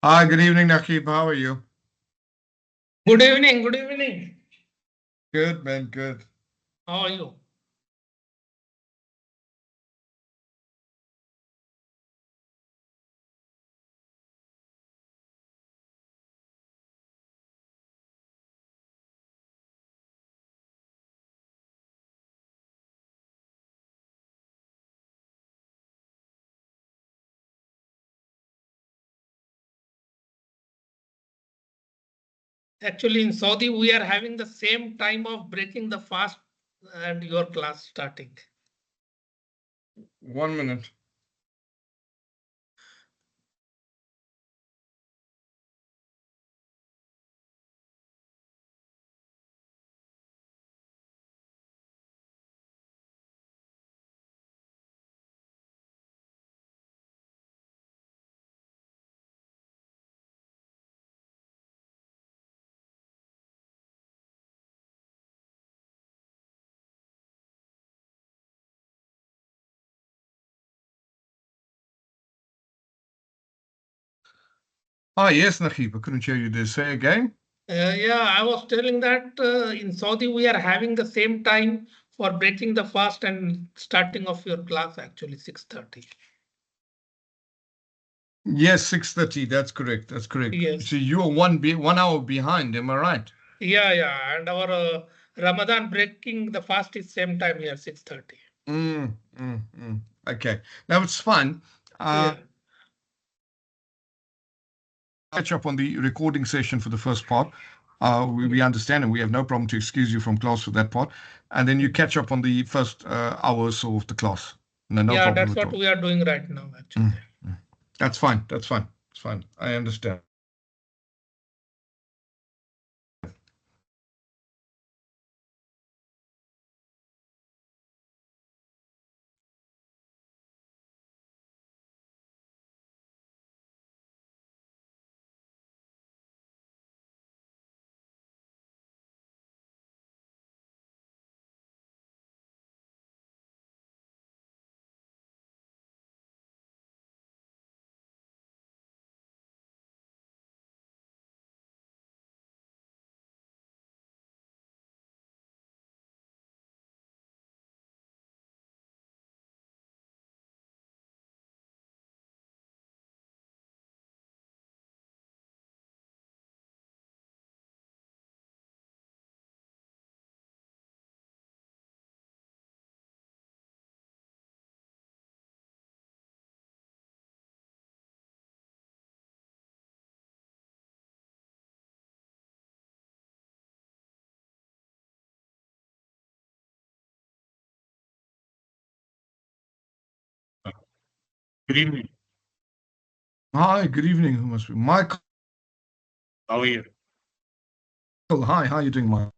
Hi, good evening, Nakib. How are you? Good evening. Good evening. Good, man. Good. How are you? Actually, in Saudi, we are having the same time of breaking the fast and your class starting. 1 minute. Ah, yes, Nakib. I couldn't hear you there. Say again. Yeah, I was telling that in Saudi, we are having the same time for breaking the fast and starting of your class, actually, 6:30. Yes, 6:30. That's correct. That's correct. So Yes. you are 1 hour behind. Am I right? Yeah. And our Ramadan breaking the fast is same time here, 6:30. Okay. Now it's fun. Yeah. Catch up on the recording session for the first part. We understand and we have no problem to excuse you from class for that part. And then you catch up on the first hour or so of the class. No Yeah, problem that's at what all. we are doing right now, actually. Mm, mm. That's fine. That's fine. It's fine. I understand. Good evening. Hi, good evening. Who must be Michael? How are you? Hi, how are you doing, Michael?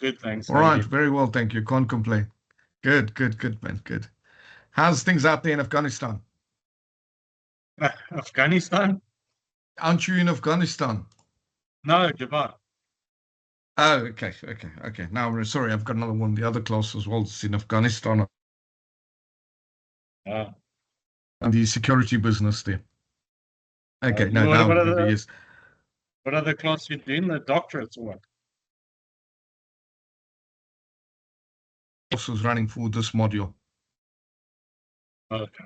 Good, thanks. All How are right, you? very well, thank you. Can't complain. Good, man. Good. How's things out there in Afghanistan? Afghanistan? Aren't you in Afghanistan? No, Japan. Oh, okay. Now, I'm sorry, I've got another one. The other class as well. It's in Afghanistan Uh, and the security business there. Okay, no, what, now, what other yes. what other class you doing? The doctorates or what? Course was running for this module. Okay.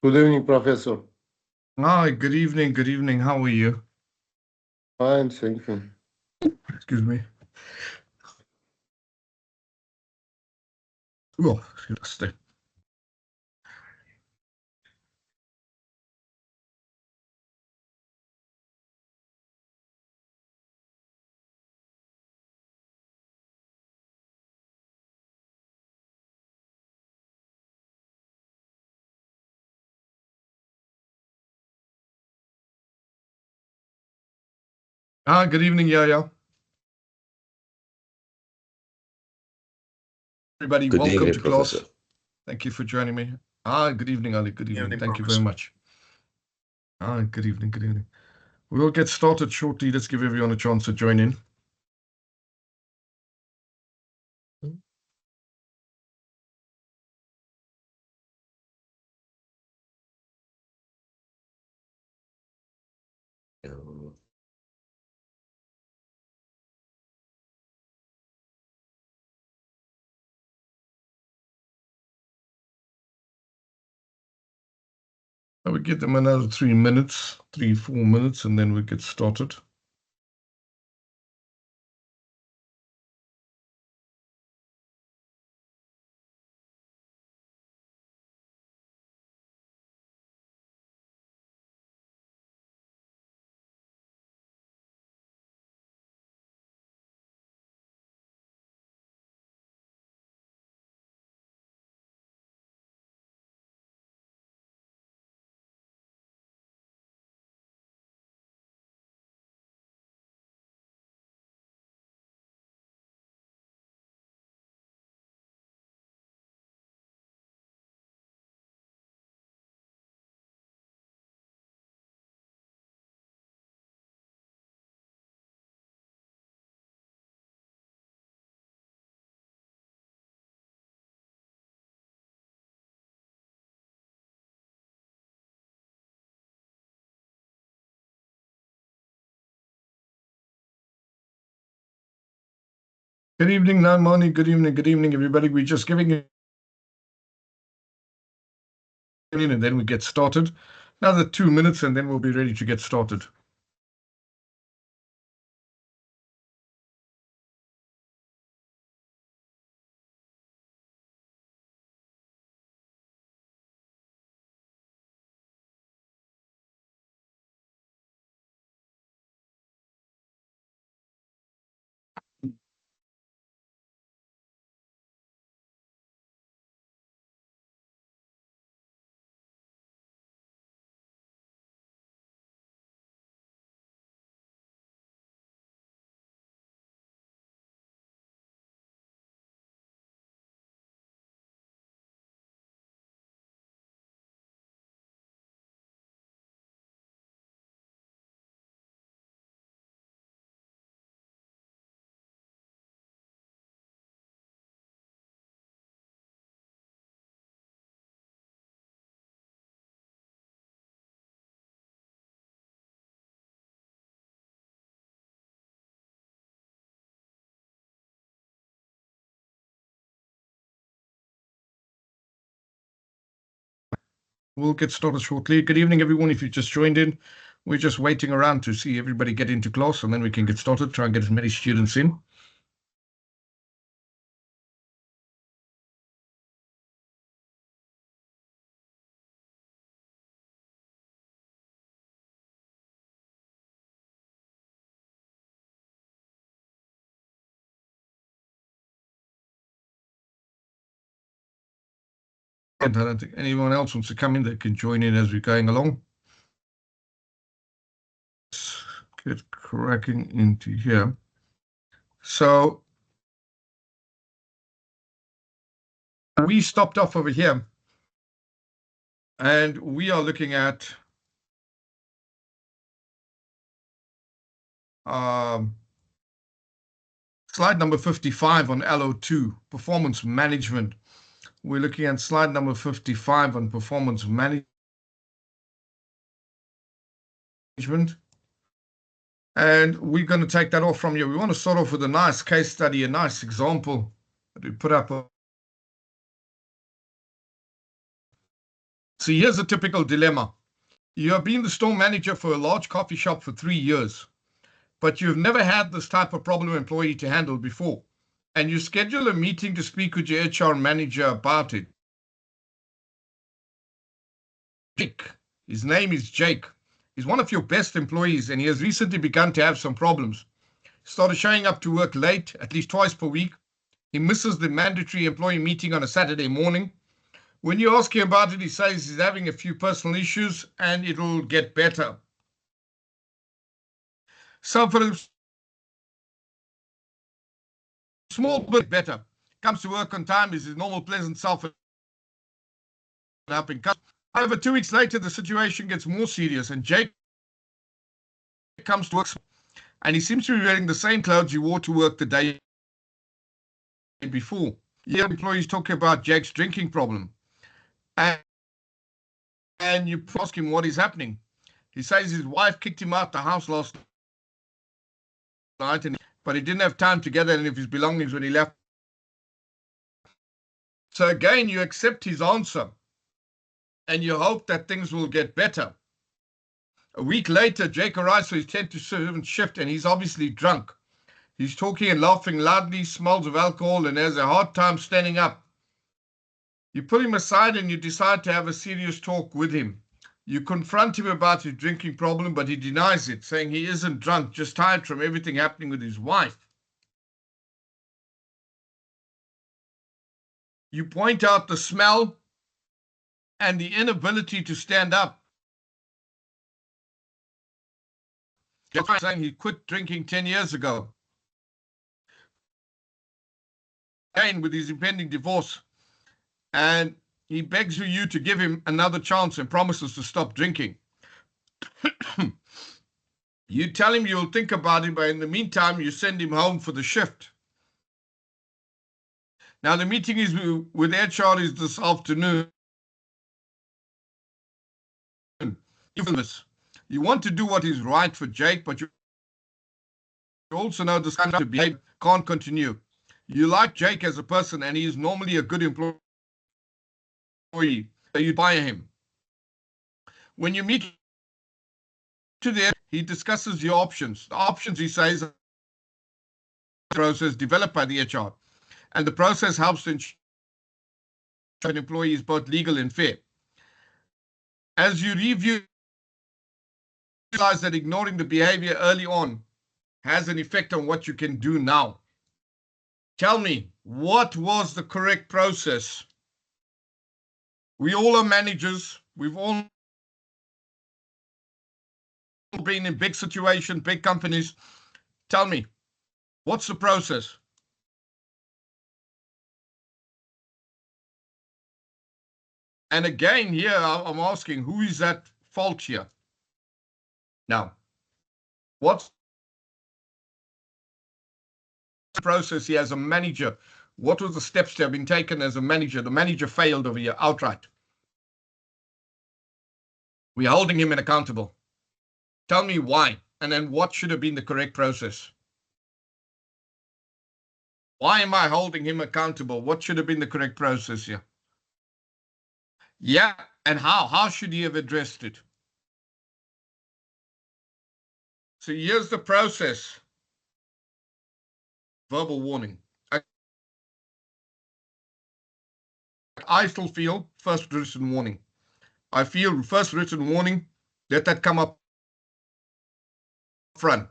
Good evening, Professor. Hi, good evening. Good evening. How are you? Fine, thank you. Excuse me. Oh, stay. Good evening, Yaya. Everybody, Good welcome evening, to Professor. class. Thank you for joining me. Good evening, Ali. Good evening. Evening, Thank you Professor. very much. Good evening. Good evening. We'll get started shortly. Let's give everyone a chance to join in. I will give them another 3 minutes, 4 minutes, and then we'll get started. Good evening, Naimani. Good evening, everybody. We're just giving it in and then we get started. Another 2 minutes and then we'll be ready to get started. We'll get started shortly. Good evening, everyone. If you just joined in, we're just waiting around to see everybody get into class and then we can get started, try and get as many students in. And I don't think anyone else wants to come in that can join in as we're going along. Let's get cracking into here. So we stopped off over here and we are looking at slide number 55 on LO2, performance management. We're looking at slide number 55 on performance management. And we're going to take that off from you. We want to start off with a nice case study, a nice example that we put up. So here's a typical dilemma. You have been the store manager for a large coffee shop for 3 years, but you've never had this type of problem employee to handle before. And you schedule a meeting to speak with your HR manager about it. Jake, his name is Jake. He's one of your best employees and he has recently begun to have some problems. He started showing up to work late, at least twice per week. He misses the mandatory employee meeting on a Saturday morning. When you ask him about it, he says he's having a few personal issues and it'll get better. So for a small bit better, comes to work on time, is his normal pleasant self and helping customers. However, 2 weeks later, the situation gets more serious and Jake comes to work and he seems to be wearing the same clothes he wore to work the day before. Yeah, employees talking about Jake's drinking problem. And you ask him what is happening. He says his wife kicked him out the house last night, but he didn't have time to gather any of his belongings when he left. So again, you accept his answer and you hope that things will get better. A week later, Jake arrives for his 10 to 7 shift and he's obviously drunk. He's talking and laughing loudly, smells of alcohol, and has a hard time standing up. You put him aside and you decide to have a serious talk with him. You confront him about his drinking problem, but he denies it, saying he isn't drunk, just tired from everything happening with his wife. You point out the smell and the inability to stand up. Just saying he quit drinking 10 years ago. Again, with his impending divorce, and he begs you to give him another chance and promises to stop drinking. You tell him you'll think about him, but in the meantime, you send him home for the shift. Now, the meeting is with HR is this afternoon. You want to do what is right for Jake, but you also know this kind of behavior can't continue. You like Jake as a person, and he is normally a good employee. So you fire him. When you meet to there, he discusses your options. The options, he says, are the process developed by the HR, and the process helps to ensure an employee is both legal and fair. As you review, realize that ignoring the behavior early on has an effect on what you can do now. Tell me, what was the correct process? We all are managers. We've all been in big situations, big companies. Tell me, what's the process? And again, here I'm asking, who is at fault here? Now, what's the process here as a manager? What were the steps that have been taken as a manager? The manager failed over here outright. We're holding him accountable. Tell me why, and then what should have been the correct process? Why am I holding him accountable? What should have been the correct process here? Yeah, and how? How should he have addressed it? So here's the process. Verbal warning. I still feel first written warning. I feel first written warning, let that come up front.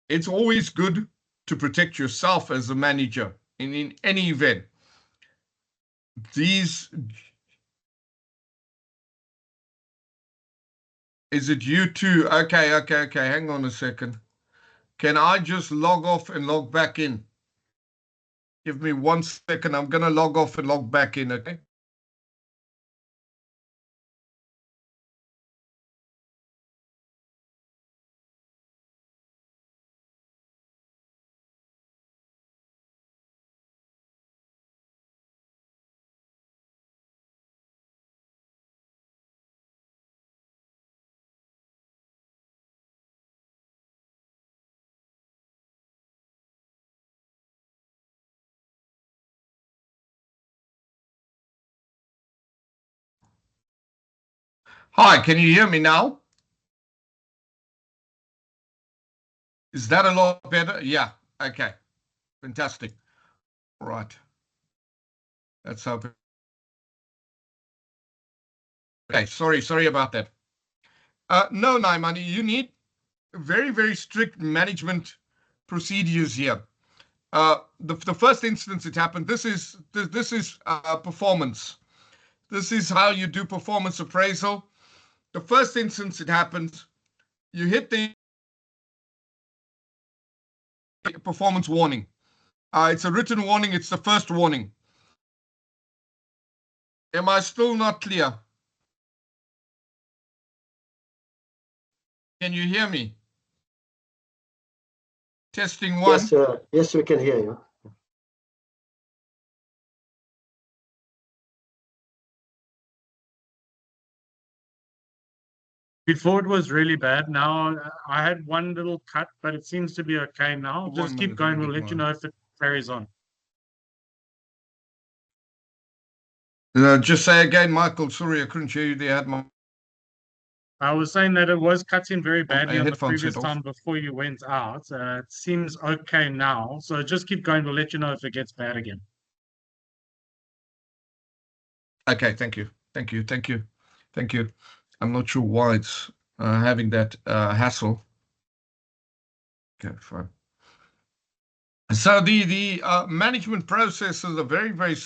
It's always good to protect yourself as a manager in any event. Is it you too? Okay. Hang on a second. Can I just log off and log back in? Give me 1 second. I'm going to log off and log back in, okay? Hi, can you hear me now? Is that a lot better? Yeah. Okay. Fantastic. All right. Let's hope. Okay. Sorry about that. No, Naimani, you need very, very strict management procedures here. The first instance it happened, this is performance. This is how you do performance appraisal. The first instance it happens, you hit the performance warning. It's a written warning. It's the first warning. Am I still not clear? Can you hear me? Testing one. Yes, yes, we can hear you. Before it was really bad. Now I had one little cut, but it seems to be okay now. One Just keep minute, going. one We'll minute let you more. know if it carries on. Just say again, Michael. Sorry, I couldn't hear you there. I had my I was saying that it was cutting very badly on the headphones previous set off. time before you went out. It seems okay now. So just keep going. We'll let you know if it gets bad again. Okay, thank you. I'm not sure why it's having that hassle. Okay, fine. So the management processes are very, very.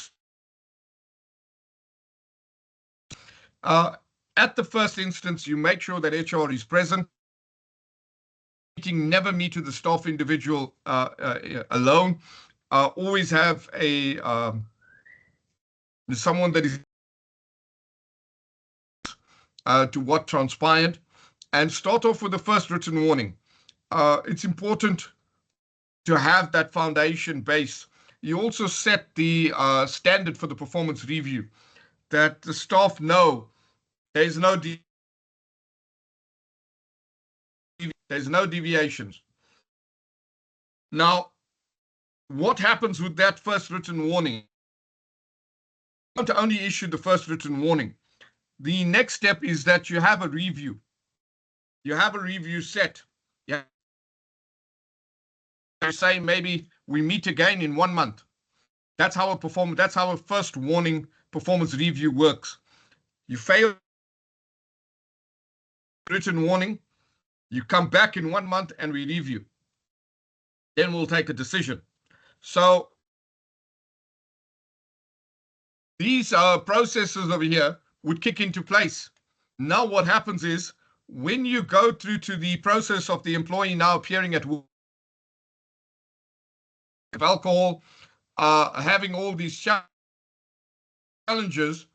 At the first instance, you make sure that HR is present. Never meet with the staff individual alone. Always have a someone that is to what transpired, and start off with the first written warning. It's important to have that foundation base. You also set the standard for the performance review, that the staff know there's no deviations. Now, what happens with that first written warning? You don't only issue the first written warning. The next step is that you have a review. You have a review set. Yeah. You say maybe we meet again in 1 month. That's how a first warning performance review works. You fail written warning, you come back in 1 month and we review. Then we'll take a decision. So these processes over here would kick into place. Now what happens is when you go through to the process of the employee now appearing at work, alcohol, having all these challenges.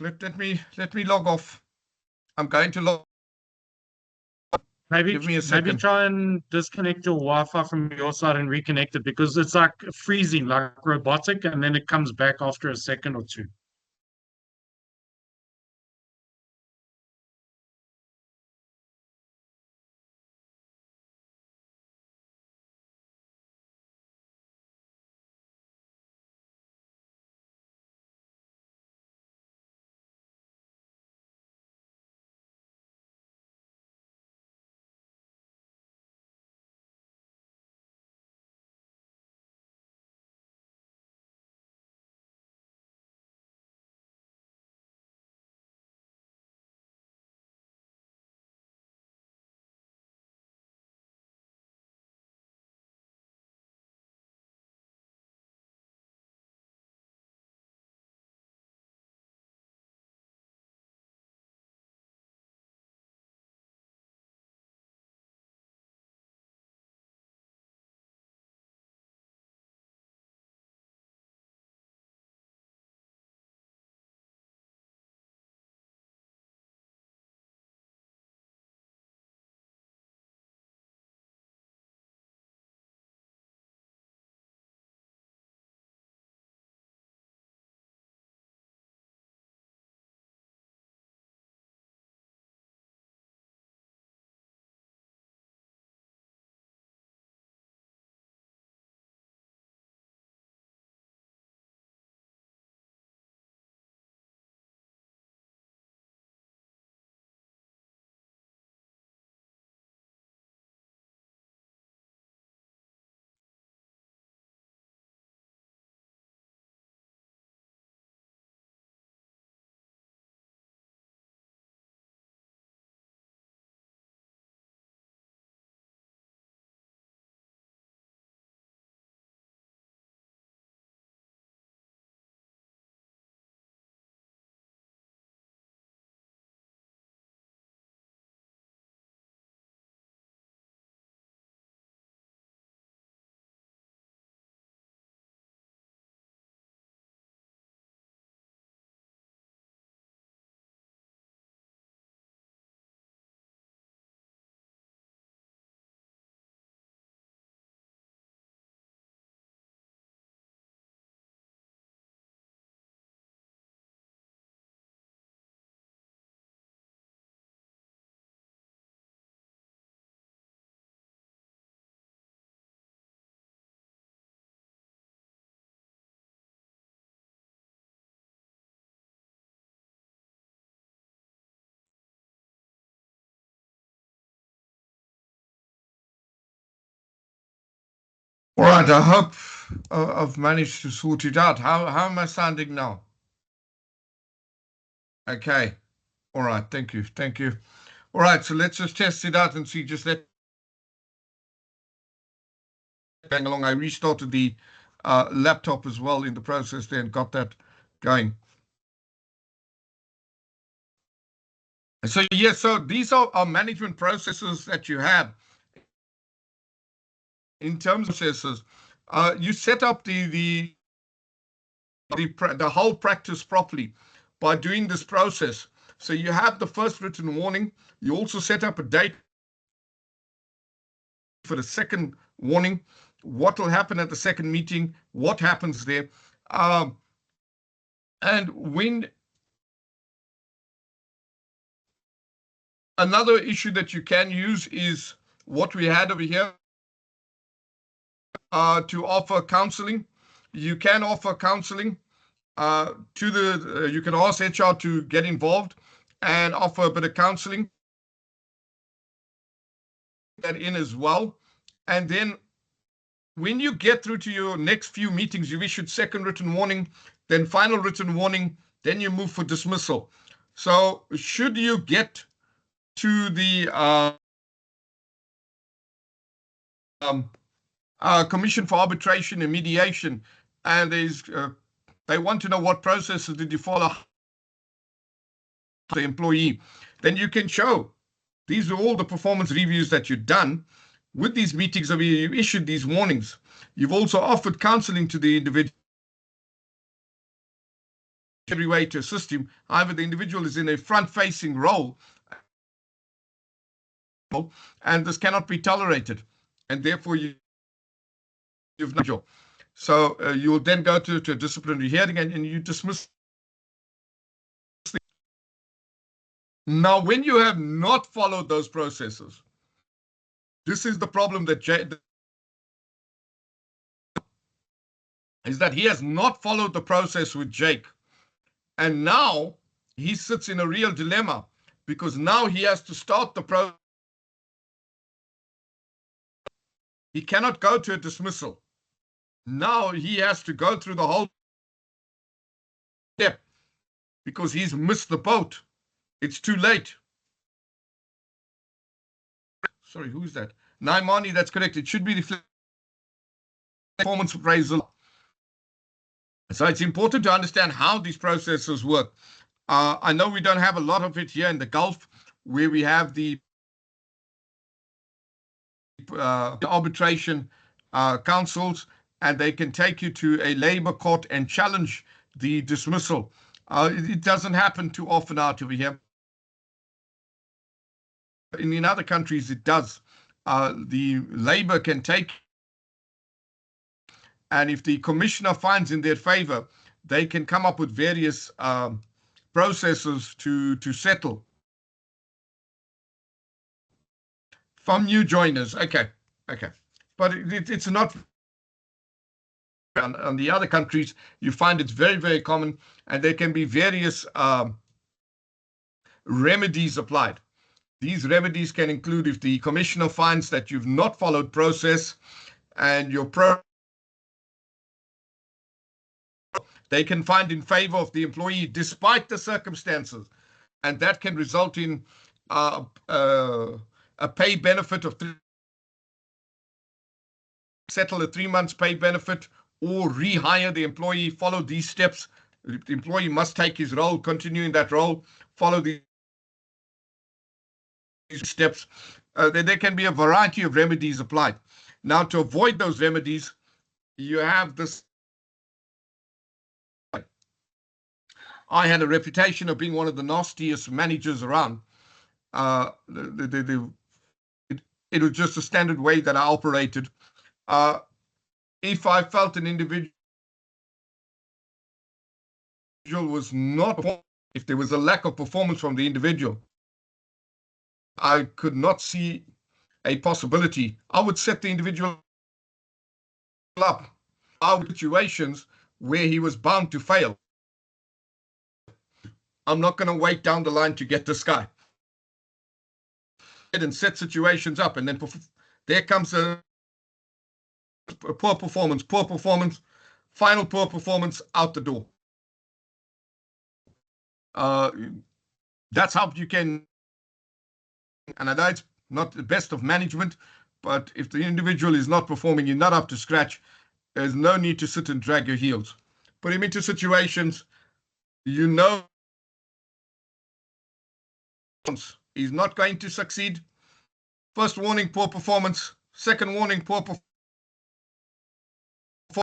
Let me log off. I'm going to log. Maybe Give me a second. try and disconnect your Wi-Fi from your side and reconnect it, because it's like freezing, like robotic, and then it comes back after a second or two. All right, I hope I've managed to sort it out. How am I sounding now? Okay. All right, thank you. Thank you. All right, so let's just test it out and see. Just let going along. I restarted the laptop as well in the process there and got that going. So yes, so these are management processes that you have. In terms of processes, you set up the whole practice properly by doing this process. So you have the first written warning. You also set up a date for the second warning. What will happen at the second meeting? What happens there? And when another issue that you can use is what we had over here to offer counseling. You can offer counseling to the, you can ask HR to get involved and offer a bit of counseling that in as well. And then when you get through to your next few meetings, you've issued second written warning, then final written warning, then you move for dismissal. So should you get to the Commission for Arbitration and Mediation, and they want to know what processes did you follow the employee, then you can show these are all the performance reviews that you've done. With these meetings, you issued these warnings. You've also offered counseling to the individual every way to assist him. However, the individual is in a front-facing role, and this cannot be tolerated, and therefore you've not. So you will then go to a disciplinary hearing and you dismiss. Now, when you have not followed those processes, this is the problem that is that he has not followed the process with Jake. And now he sits in a real dilemma because now he has to start the process. He cannot go to a dismissal. Now he has to go through the whole step because he's missed the boat. It's too late. Sorry, who's that? Naimani, that's correct. It should be the performance appraisal. So it's important to understand how these processes work. I know we don't have a lot of it here in the Gulf, where we have the arbitration councils, and they can take you to a labor court and challenge the dismissal. It doesn't happen too often out over here. In other countries, it does. The labor can take, and if the commissioner finds in their favor, they can come up with various processes to settle. From new joiners, okay. But it's not. On the other countries, you find it's very, very common, and there can be various remedies applied. These remedies can include if the commissioner finds that you've not followed process and they can find in favor of the employee despite the circumstances, and that can result in a pay benefit of settle a 3 months pay benefit or rehire the employee. Follow these steps. The employee must take his role, continue in that role, follow these steps. There can be a variety of remedies applied. Now, to avoid those remedies, you have this. I had a reputation of being one of the nastiest managers around. It was just a standard way that I operated. If I felt an individual was not, if there was a lack of performance from the individual, I could not see a possibility. I would set the individual up out of situations where he was bound to fail. I'm not going to wait down the line to get this guy. And set situations up, and then there comes a poor performance, final poor performance, out the door. That's how you can, and I know it's not the best of management, but if the individual is not performing, you're not up to scratch, there's no need to sit and drag your heels. Put him into situations, you know he's not going to succeed. First warning, poor performance. Second warning, poor performance.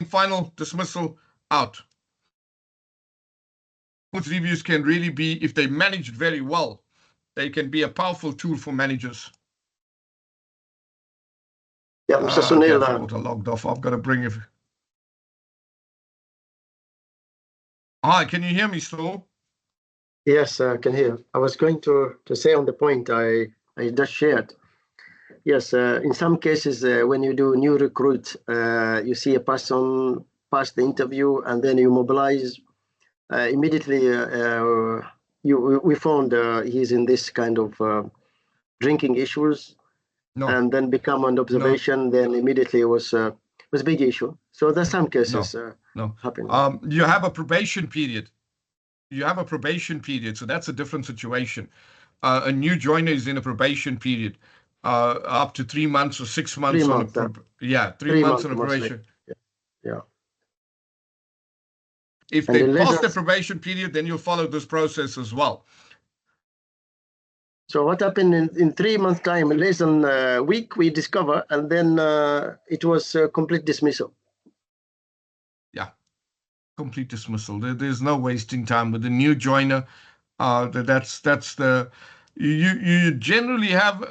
Final dismissal, out. Reviews can really be, if they managed very well, they can be a powerful tool for managers. Yeah, Mr. Sunil. I logged off. I've got to bring it. Hi, can you hear me still? Yes, I can hear. I was going to say on the point I just shared. Yes, in some cases, when you do new recruit, you see a person pass the interview and then you mobilize. Immediately, we found he's in this kind of drinking issues, and then become on observation. Then immediately it was a big issue. So there's some cases happening. You have a probation period. So that's a different situation. A new joiner is in a probation period, up to 3 months or 6 months. 3 months. 3 months on a probation. Yeah. If they pass the probation period, then you'll follow this process as well. So what happened in 3 months' time, less than a week, we discover, and then it was a complete dismissal. Yeah, complete dismissal. There's no wasting time with the new joiner. That's the you generally have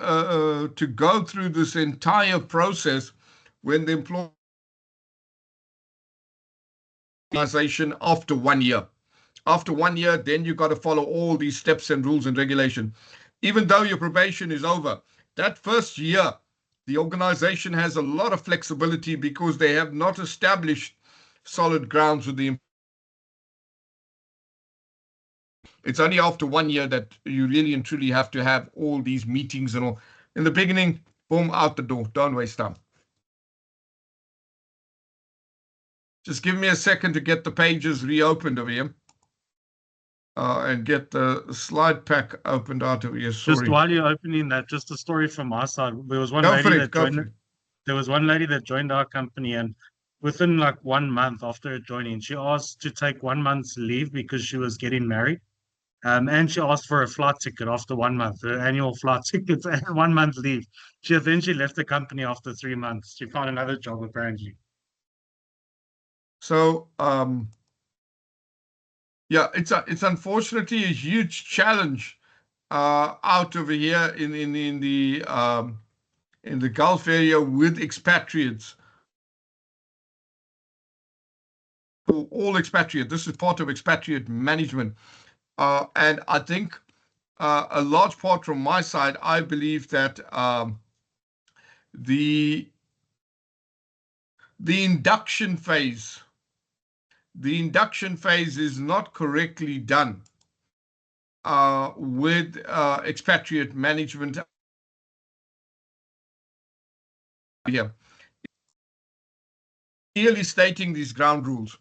to go through this entire process when the employee organization after 1 year. After 1 year, then you got to follow all these steps and rules and regulation. Even though your probation is over, that first year, the organization has a lot of flexibility because they have not established solid grounds with the. It's only after 1 year that you really and truly have to have all these meetings and all. In the beginning, boom, out the door. Don't waste time. Just give me a second to get the pages reopened over here. And get the slide pack opened out of here. Sorry. Just while you're opening that, just a story from our side. There was one lady that joined our company, and within like 1 month after her joining, she asked to take 1 month's leave because she was getting married. And she asked for a flight ticket after 1 month, her annual flight tickets and 1 month leave. She left the company after 3 months. She found another job apparently. So yeah, it's unfortunately a huge challenge out over here in the Gulf area with expatriates. All expatriate. This is part of expatriate management, and I think a large part from my side, I believe that the induction phase. The induction phase is not correctly done with expatriate management here. Clearly stating these ground rules.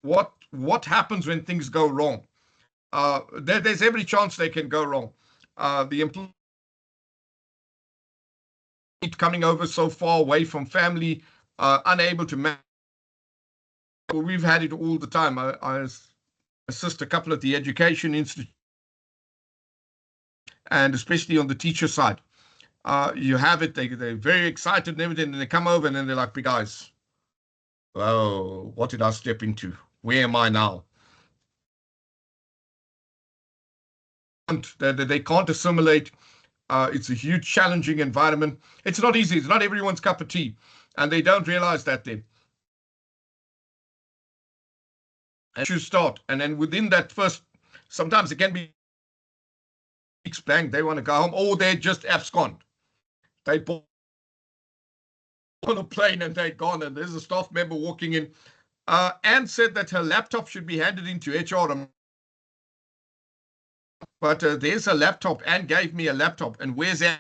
What happens when things go wrong? There's every chance they can go wrong. The employee coming over so far away from family, unable to manage. We've had it all the time. I assist a couple of the education institutes, and especially on the teacher side. You have it, they're very excited and everything, and they come over and then they're like, big guys, oh, what did I step into? Where am I now? They can't assimilate. It's a huge, challenging environment. It's not easy. It's not everyone's cup of tea, and they don't realize that then. And you start, and then within that first, sometimes it can be blank. They want to go home, or they're just abscond. They bought on a plane and they're gone, and there's a staff member walking in. Anne said that her laptop should be handed into HR, but there's a laptop. Anne gave me a laptop, and where's Anne?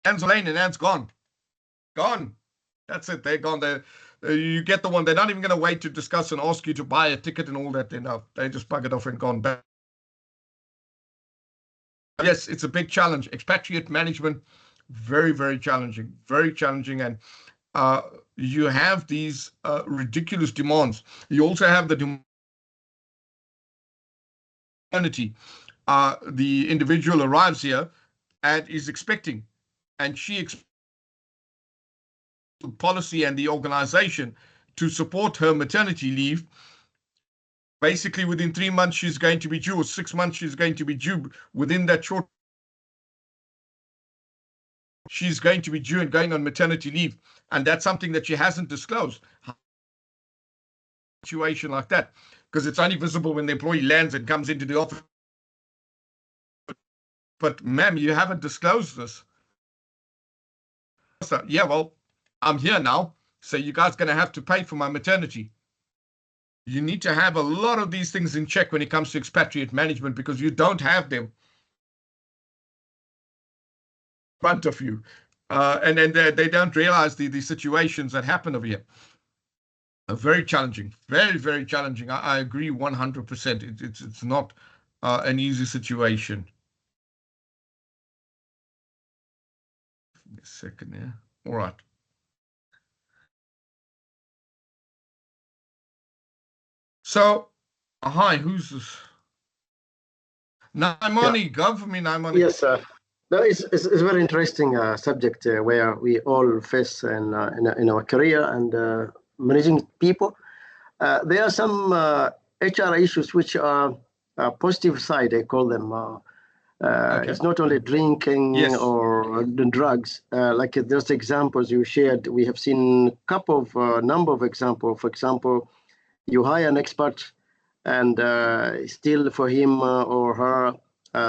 Anne's lane, and Anne's gone. That's it. They're gone. You get the one. They're not even going to wait to discuss and ask you to buy a ticket and all that. They just bug it off and gone back. Yes, it's a big challenge. Expatriate management, very, very challenging. Very challenging. And you have these ridiculous demands. You also have the humanity. The individual arrives here and is expecting, and she expects the policy and the organization to support her maternity leave. Basically, within 3 months, she's going to be due, or 6 months, she's going to be due. Within that short, she's going to be due and going on maternity leave. And that's something that she hasn't disclosed. Situation like that, because it's only visible when the employee lands and comes into the office. But ma'am, you haven't disclosed this. So, yeah, well, I'm here now, so you guys are going to have to pay for my maternity. You need to have a lot of these things in check when it comes to expatriate management, because you don't have them in front of you. And then they don't realize the situations that happen over here. Very challenging, very, very challenging. I agree 100%. It's not an easy situation. Give me a second here. All right. So, hi, who's this? Naimani, go for me, Naimani. Yes, sir. No, it's a very interesting subject where we all face in our career and managing people. There are some HR issues which are positive side, I call them. Okay. It's not only drinking or the drugs. Like those examples you shared, we have seen number of examples. For example, you hire an expert and still for him or her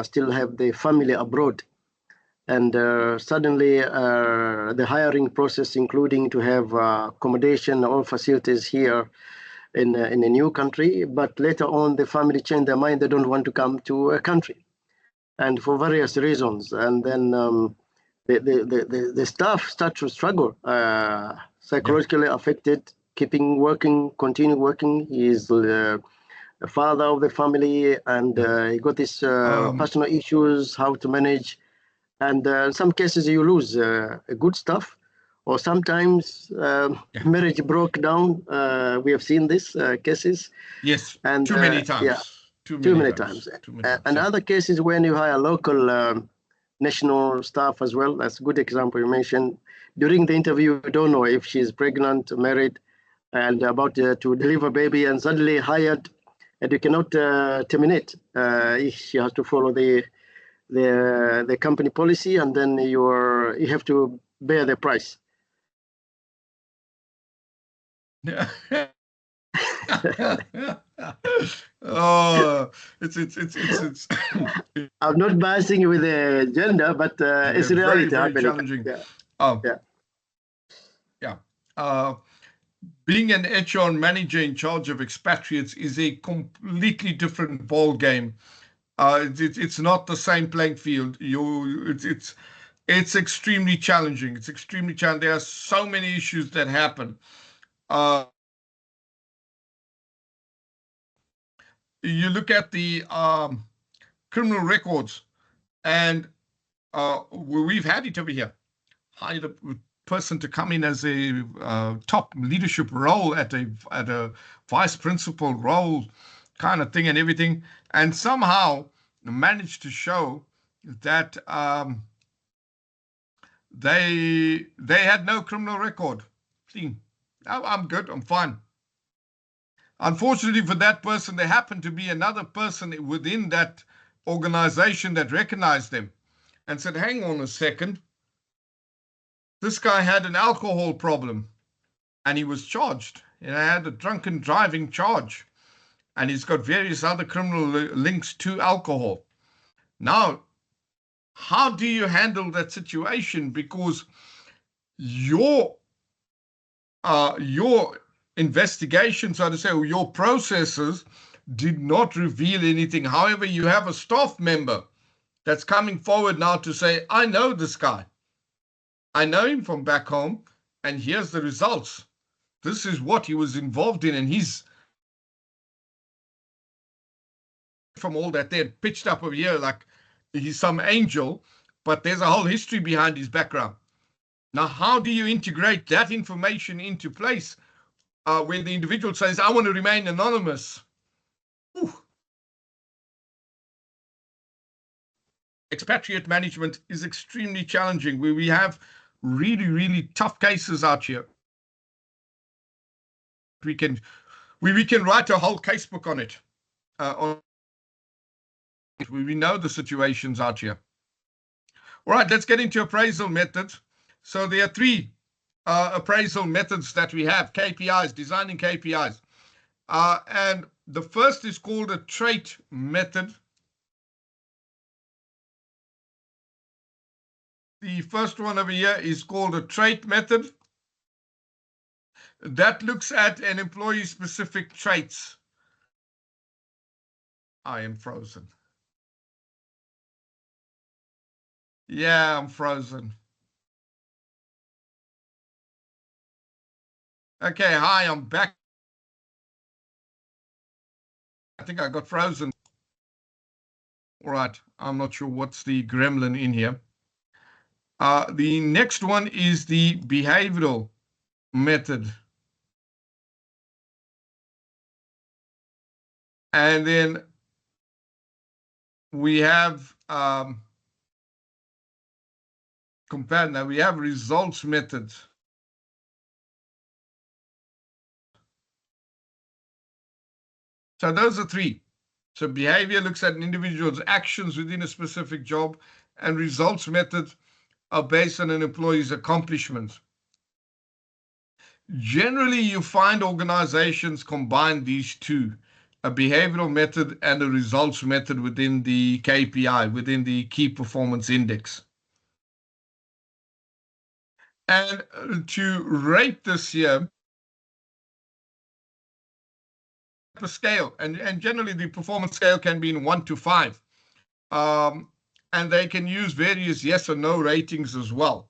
still have the family abroad. And suddenly the hiring process, including to have accommodation or facilities here in a new country, but later on the family change their mind, they don't want to come to a country, and for various reasons. And then the staff start to struggle, psychologically affected, continue working. He's the father of the family, and he got this personal issues, how to manage. And in some cases you lose good stuff, or sometimes marriage broke down. We have seen this cases. Yes, and too many times. Yeah, too many times. And other cases when you hire local national staff as well. That's a good example you mentioned. During the interview, you don't know if she's pregnant, married, and about to deliver a baby, and suddenly hired, and you cannot terminate. She has to follow the company policy, and then you have to bear the price. Oh, it's I'm not biasing you with the gender, but it's reality. Very challenging. Being an HR manager in charge of expatriates is a completely different ball game. It's not the same playing field. It's extremely challenging. It's extremely challenging. There are so many issues that happen. You look at the criminal records, and we've had it over here. Hired a person to come in as a top leadership role at a vice principal role kind of thing and everything, and somehow managed to show that they had no criminal record. Clean. I'm good. I'm fine. Unfortunately for that person, there happened to be another person within that organization that recognized them and said, hang on a second. This guy had an alcohol problem and he was charged. And I had a drunken driving charge. And he's got various other criminal links to alcohol. Now, how do you handle that situation? Because your investigation, so to say, or your processes did not reveal anything. However, you have a staff member that's coming forward now to say, I know this guy. I know him from back home. And here's the results. This is what he was involved in, and he's from all that there pitched up over here like he's some angel, but there's a whole history behind his background. Now, how do you integrate that information into place when the individual says, I want to remain anonymous? Ooh. Expatriate management is extremely challenging, where we have really, really tough cases out here. We can write a whole casebook on it. We know the situations out here. All right, let's get into appraisal methods. So there are three appraisal methods that we have: KPIs, designing KPIs. And the first is called a trait method. The first one over here is called a trait method. That looks at an employee's specific traits. I am frozen. Yeah, I'm frozen. Okay, hi, I'm back. I think I got frozen. All right, I'm not sure what's the gremlin in here. The next one is the behavioral method. And then we have compare now, we have results methods. So those are three. So behavior looks at an individual's actions within a specific job, and results methods are based on an employee's accomplishments. Generally, you find organizations combine these two, a behavioral method and a results method within the KPI, within the key performance index. And to rate this here, a scale, and generally the performance scale can be in 1 to 5. And they can use various yes or no ratings as well.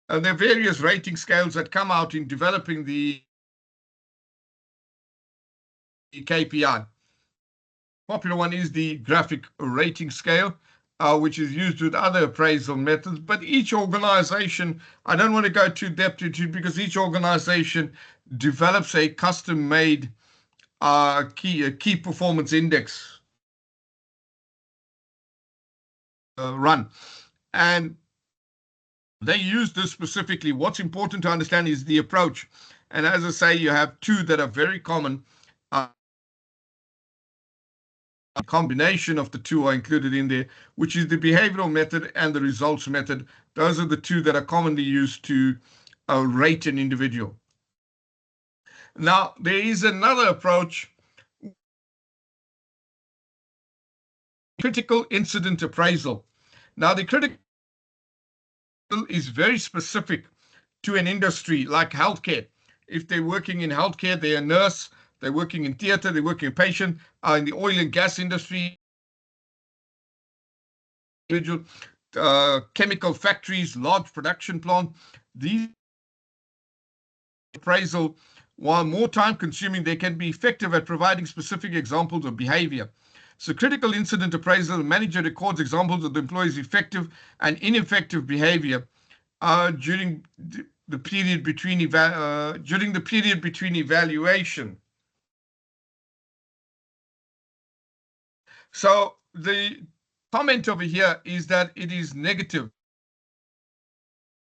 And there are various rating scales that come out in developing the KPI. Popular one is the graphic rating scale, which is used with other appraisal methods. But each organization, I don't want to go too depth into it because each organization develops a custom-made key performance index run. And they use this specifically. What's important to understand is the approach. And as I say, you have two that are very common. A combination of the two are included in there, which is the behavioral method and the results method. Those are the two that are commonly used to rate an individual. Now, there is another approach, critical incident appraisal. Now, the critical is very specific to an industry like healthcare. If they're working in healthcare, they're a nurse, they're working in theater, they're working in patient, in the oil and gas industry, chemical factories, large production plant. These appraisal, while more time consuming, they can be effective at providing specific examples of behavior. So critical incident appraisal, the manager records examples of the employee's effective and ineffective behavior during the period between evaluation. So the comment over here is that it is negative.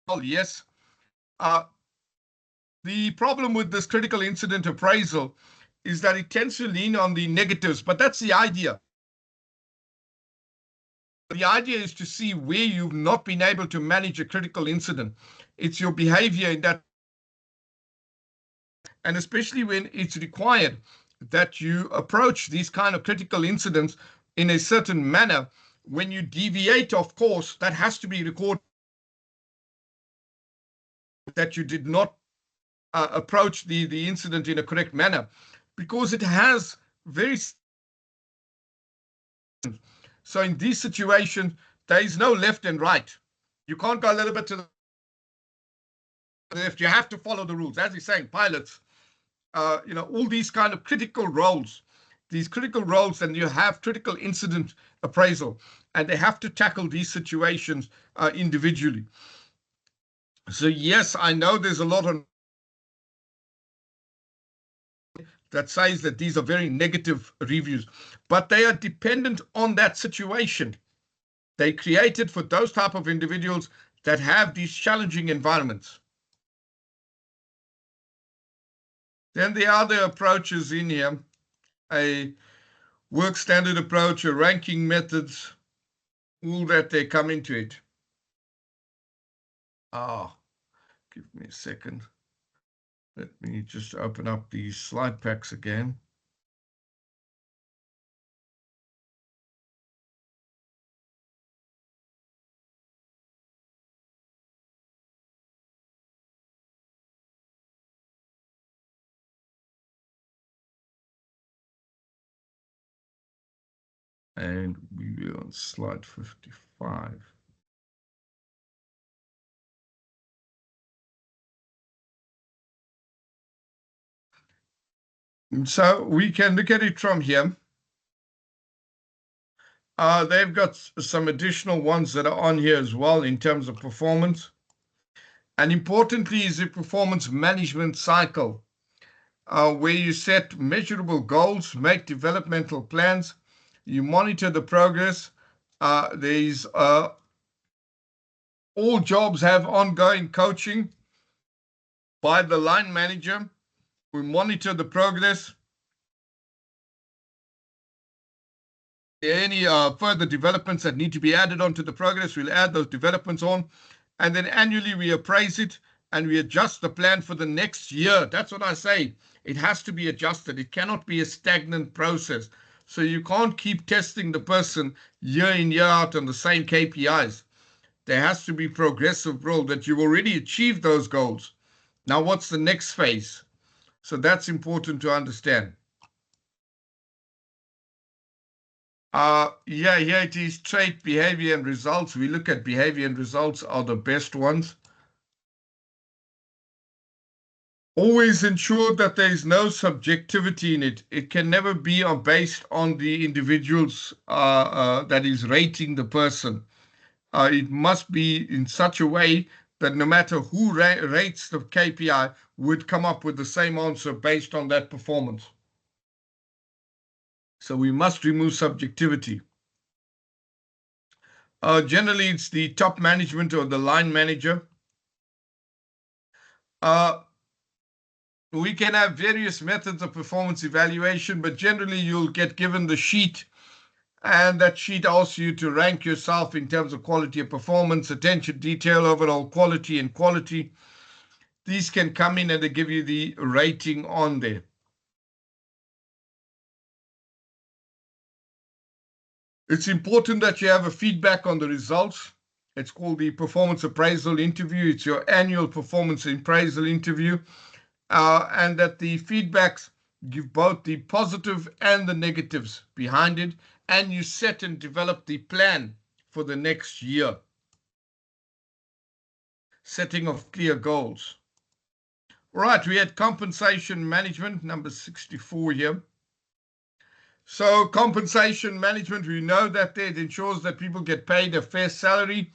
Well, yes. The problem with this critical incident appraisal is that it tends to lean on the negatives, but that's the idea. The idea is to see where you've not been able to manage a critical incident. It's your behavior in that, and especially when it's required that you approach these kind of critical incidents in a certain manner. When you deviate, of course, that has to be recorded that you did not approach the incident in a correct manner, because it has very. So in these situations, there is no left and right. You can't go a little bit to the you have to follow the rules. As he's saying, pilots, all these kind of critical roles, and you have critical incident appraisal, and they have to tackle these situations individually. So yes, I know there's a lot of that says that these are very negative reviews, but they are dependent on that situation. They created for those type of individuals that have these challenging environments. Then the other approaches in here, a work standard approach, a ranking methods, all that they come into it. Give me a second. Let me just open up these slide packs again. And we are on slide 55. And so we can look at it from here. They've got some additional ones that are on here as well in terms of performance. And importantly is the performance management cycle, where you set measurable goals, make developmental plans, you monitor the progress. All jobs have ongoing coaching by the line manager. We monitor the progress. Any further developments that need to be added onto the progress, we'll add those developments on. And then annually we appraise it and we adjust the plan for the next year. That's what I say. It has to be adjusted. It cannot be a stagnant process. So you can't keep testing the person year in, year out on the same KPIs. There has to be progressive growth that you've already achieved those goals. Now, what's the next phase? So that's important to understand. Here it is, trait, behavior, and results. We look at behavior and results are the best ones. Always ensure that there is no subjectivity in it. It can never be based on the individuals that is rating the person. It must be in such a way that no matter who rates the KPI would come up with the same answer based on that performance. So we must remove subjectivity. Generally, it's the top management or the line manager. We can have various methods of performance evaluation, but generally you'll get given the sheet, and that sheet asks you to rank yourself in terms of quality of performance, attention, detail, overall quality, and quality. These can come in and they give you the rating on there. It's important that you have a feedback on the results. It's called the performance appraisal interview. It's your annual performance appraisal interview. And that the feedbacks give both the positive and the negatives behind it. And you set and develop the plan for the next year. Setting of clear goals. All right, we had compensation management, number 64 here. So compensation management, we know that it ensures that people get paid a fair salary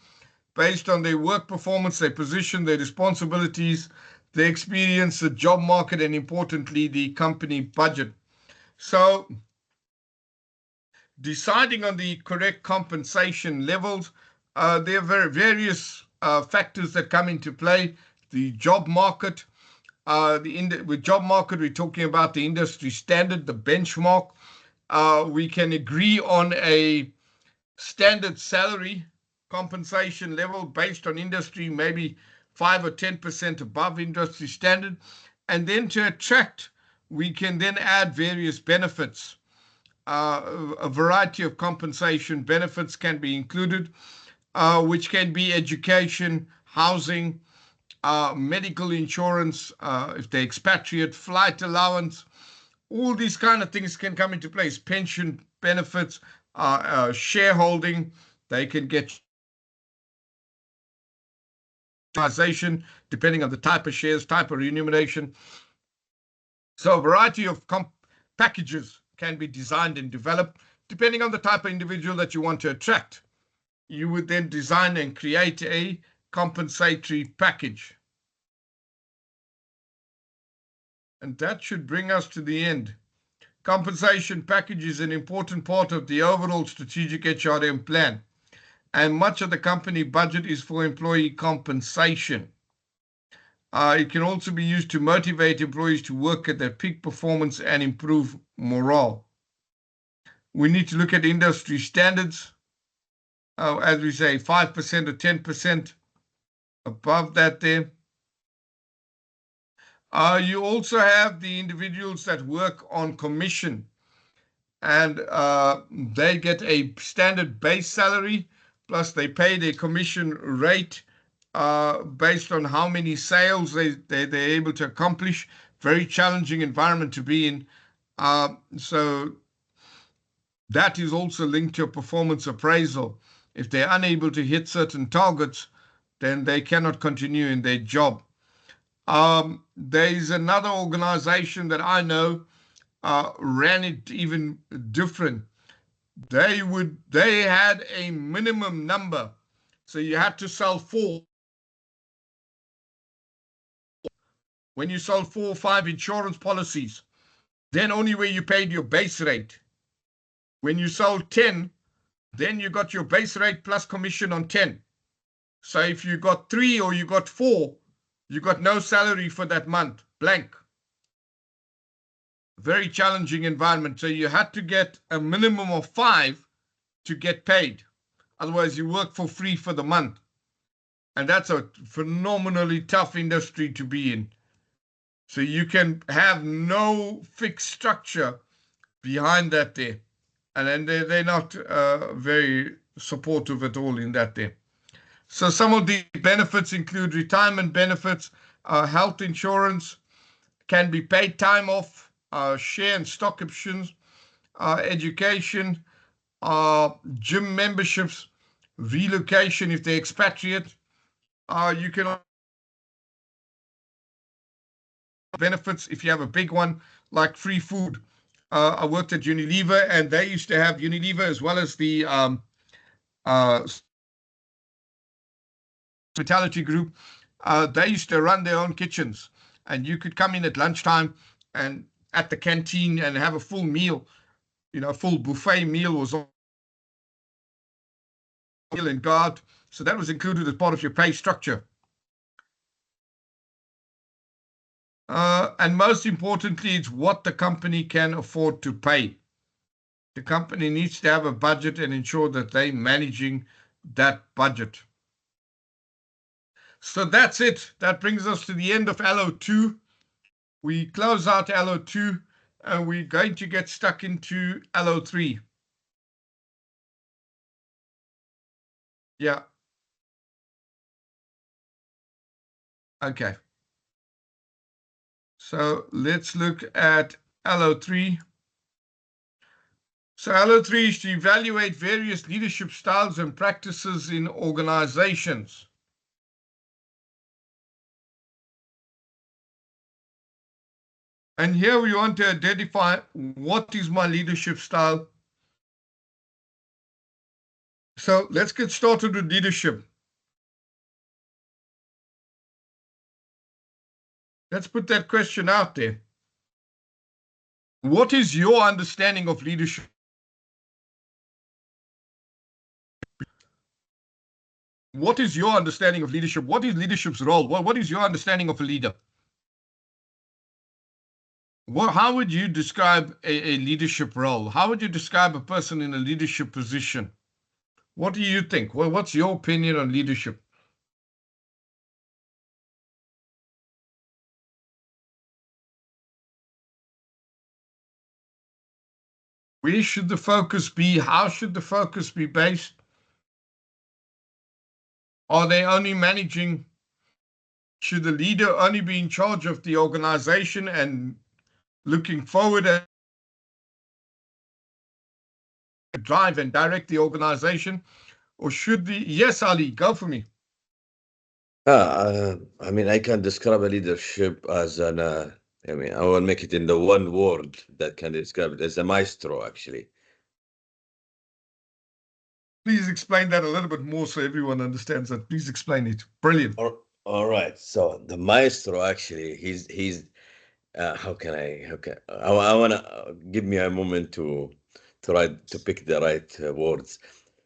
based on their work performance, their position, their responsibilities, their experience, the job market, and importantly, the company budget. So deciding on the correct compensation levels, there are various factors that come into play. The job market, with job market, we're talking about the industry standard, the benchmark. We can agree on a standard salary compensation level based on industry, maybe 5 or 10% above industry standard. And then to attract, we can then add various benefits. A variety of compensation benefits can be included, which can be education, housing, medical insurance, if they're expatriate, flight allowance. All these kind of things can come into place. Pension benefits, shareholding, they can get organization, depending on the type of shares, type of remuneration. So a variety of packages can be designed and developed depending on the type of individual that you want to attract. You would then design and create a compensatory package. And that should bring us to the end. Compensation package is an important part of the overall strategic HRM plan, and much of the company budget is for employee compensation. It can also be used to motivate employees to work at their peak performance and improve morale. We need to look at industry standards. As we say, 5% or 10% above that there. You also have the individuals that work on commission, and they get a standard base salary, plus they pay their commission rate based on how many sales they're able to accomplish. Very challenging environment to be in. So that is also linked to a performance appraisal. If they're unable to hit certain targets, then they cannot continue in their job. There's another organization that I know ran it even different. They had a minimum number, so you had to sell 4. When you sold 4 or 5 insurance policies, then only where you paid your base rate. When you sold 10, then you got your base rate plus commission on 10. So if you got 3 or you got 4, you got no salary for that month, blank. Very challenging environment. So you had to get a minimum of 5 to get paid. Otherwise, you work for free for the month. And that's a phenomenally tough industry to be in. So you can have no fixed structure behind that there. And then they're not very supportive at all in that there. So some of the benefits include retirement benefits, health insurance, can be paid time off, share and stock options, education, gym memberships, relocation if they're expatriate. You can benefits if you have a big one, like free food. I worked at Unilever, and they used to have Unilever as well as the Hospitality Group. They used to run their own kitchens, and you could come in at lunchtime and at the canteen and have a full meal. You know, full buffet meal was all meal and guard. So that was included as part of your pay structure. And most importantly, it's what the company can afford to pay. The company needs to have a budget and ensure that they're managing that budget. So that's it. That brings us to the end of LO2. We close out LO2 and we're going to get stuck into LO3. Yeah. Okay. So let's look at LO3. So LO3 is to evaluate various leadership styles and practices in organizations. And here we want to identify what is my leadership style. So let's get started with leadership. Let's put that question out there. What is your understanding of leadership? What is your understanding of leadership? What is leadership's role? What is your understanding of a leader? How would you describe a leadership role? How would you describe a person in a leadership position? What do you think? What's your opinion on leadership? Where should the focus be? How should the focus be based? Are they only managing? Should the leader only be in charge of the organization and looking forward and drive and direct the organization? Or should the, yes, Ali, go for me. I mean, I can describe a leadership as I mean, I will make it in the one word that can describe it as a maestro, actually. Please explain that a little bit more so everyone understands that. Please explain it. Brilliant. All right. So the maestro, actually, he's how can I want to give me a moment to try to pick the right words.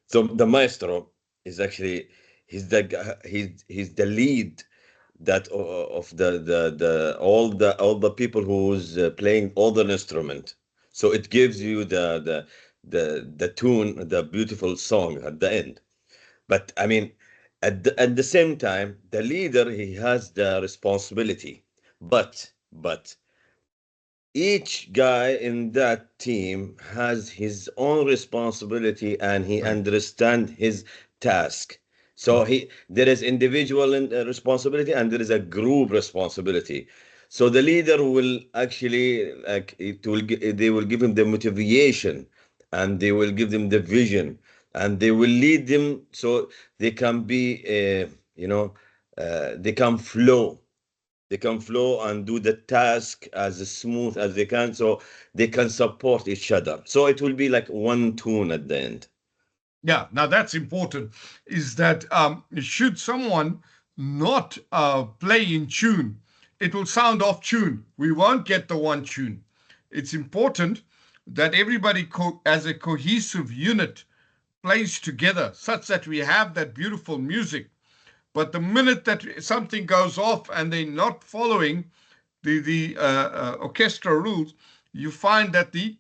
So the maestro is actually he's the lead that of the all the people who's playing all the instrument. So it gives you the tune, the beautiful song at the end. But I mean, at the same time, the leader, he has the responsibility. But each guy in that team has his own responsibility and he understands his task. So there is individual responsibility and there is a group responsibility. So the leader will actually they will give him the motivation and they will give them the vision and they will lead them so they can be they can flow and do the task as smooth as they can so they can support each other. So it will be like one tune at the end. Yeah, now that's important, is that should someone not play in tune, it will sound off tune. We won't get the one tune. It's important that everybody as a cohesive unit plays together such that we have that beautiful music. But the minute that something goes off and they're not following the orchestra rules, you find that the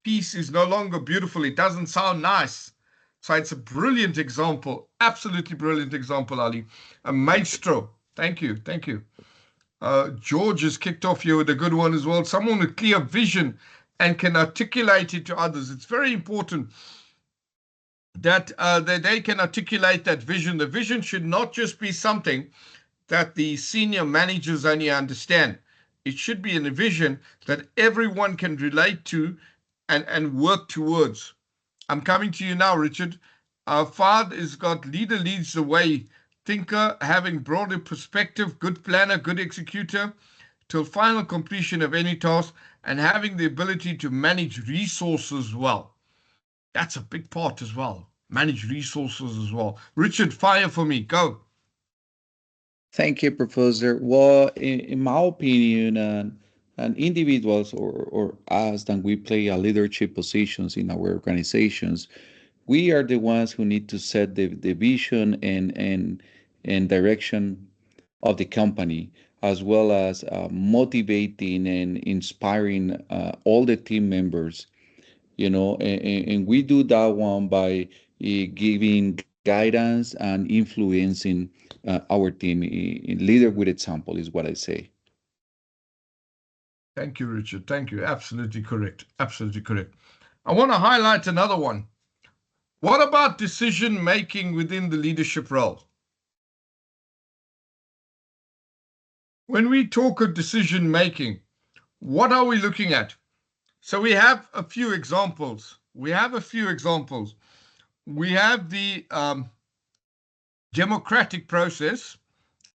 piece is no longer beautiful. It doesn't sound nice. So it's a brilliant example, absolutely brilliant example, Ali. A maestro. Thank you. Thank you. George has kicked off here with a good one as well. Someone with clear vision and can articulate it to others. It's very important that they can articulate that vision. The vision should not just be something that the senior managers only understand. It should be a vision that everyone can relate to and work towards. I'm coming to you now, Richard. Fahd has got leader leads the way, thinker, having broader perspective, good planner, good executor, till final completion of any task, and having the ability to manage resources well. That's a big part as well. Manage resources as well. Richard, fire for me. Go. Thank you, Professor. Well, in my opinion, and individuals or us that we play a leadership positions in our organizations, we are the ones who need to set the vision and direction of the company, as well as motivating and inspiring all the team members. And we do that one by giving guidance and influencing our team. Leader with example is what I say. Thank you, Richard. Thank you. Absolutely correct. Absolutely correct. I want to highlight another one. What about decision making within the leadership role? When we talk of decision making, what are we looking at? So we have a few examples. We have the democratic process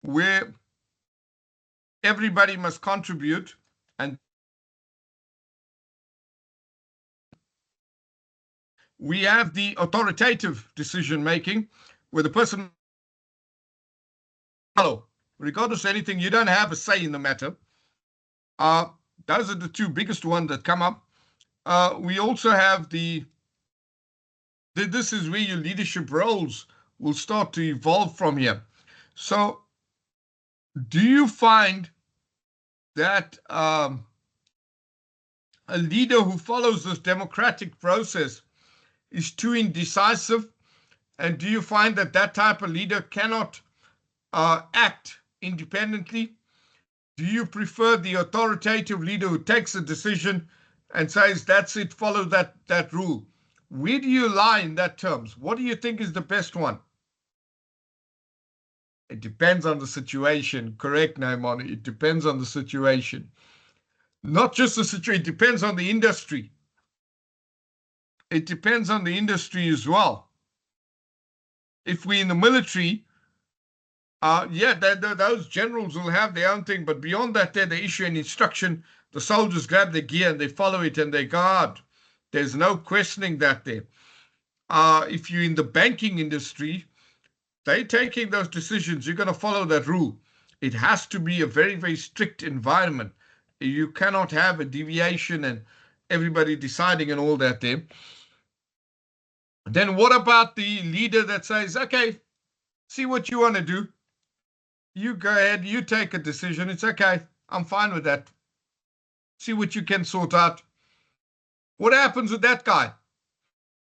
where everybody must contribute, and we have the authoritative decision making where the person, regardless of anything, you don't have a say in the matter. Those are the two biggest ones that come up. We also have this is where your leadership roles will start to evolve from here. So do you find that a leader who follows this democratic process is too indecisive? And do you find that that type of leader cannot act independently? Do you prefer the authoritative leader who takes a decision and says, that's it, follow that rule? Where do you lie in that terms? What do you think is the best one? It depends on the situation. Correct, Naimon. It depends on the situation. Not just the situation, it depends on the industry. It depends on the industry as well. If we're in the military, Yeah, those generals will have their own thing, but beyond that, they issue an instruction. The soldiers grab their gear and they follow it and they go out. There's no questioning that there. If you're in the banking industry, they're taking those decisions. You're going to follow that rule. It has to be a very, very strict environment. You cannot have a deviation and everybody deciding and all that there. Then what about the leader that says, okay, see what you want to do. You go ahead, you take a decision. It's okay. I'm fine with that. See what you can sort out. What happens with that guy?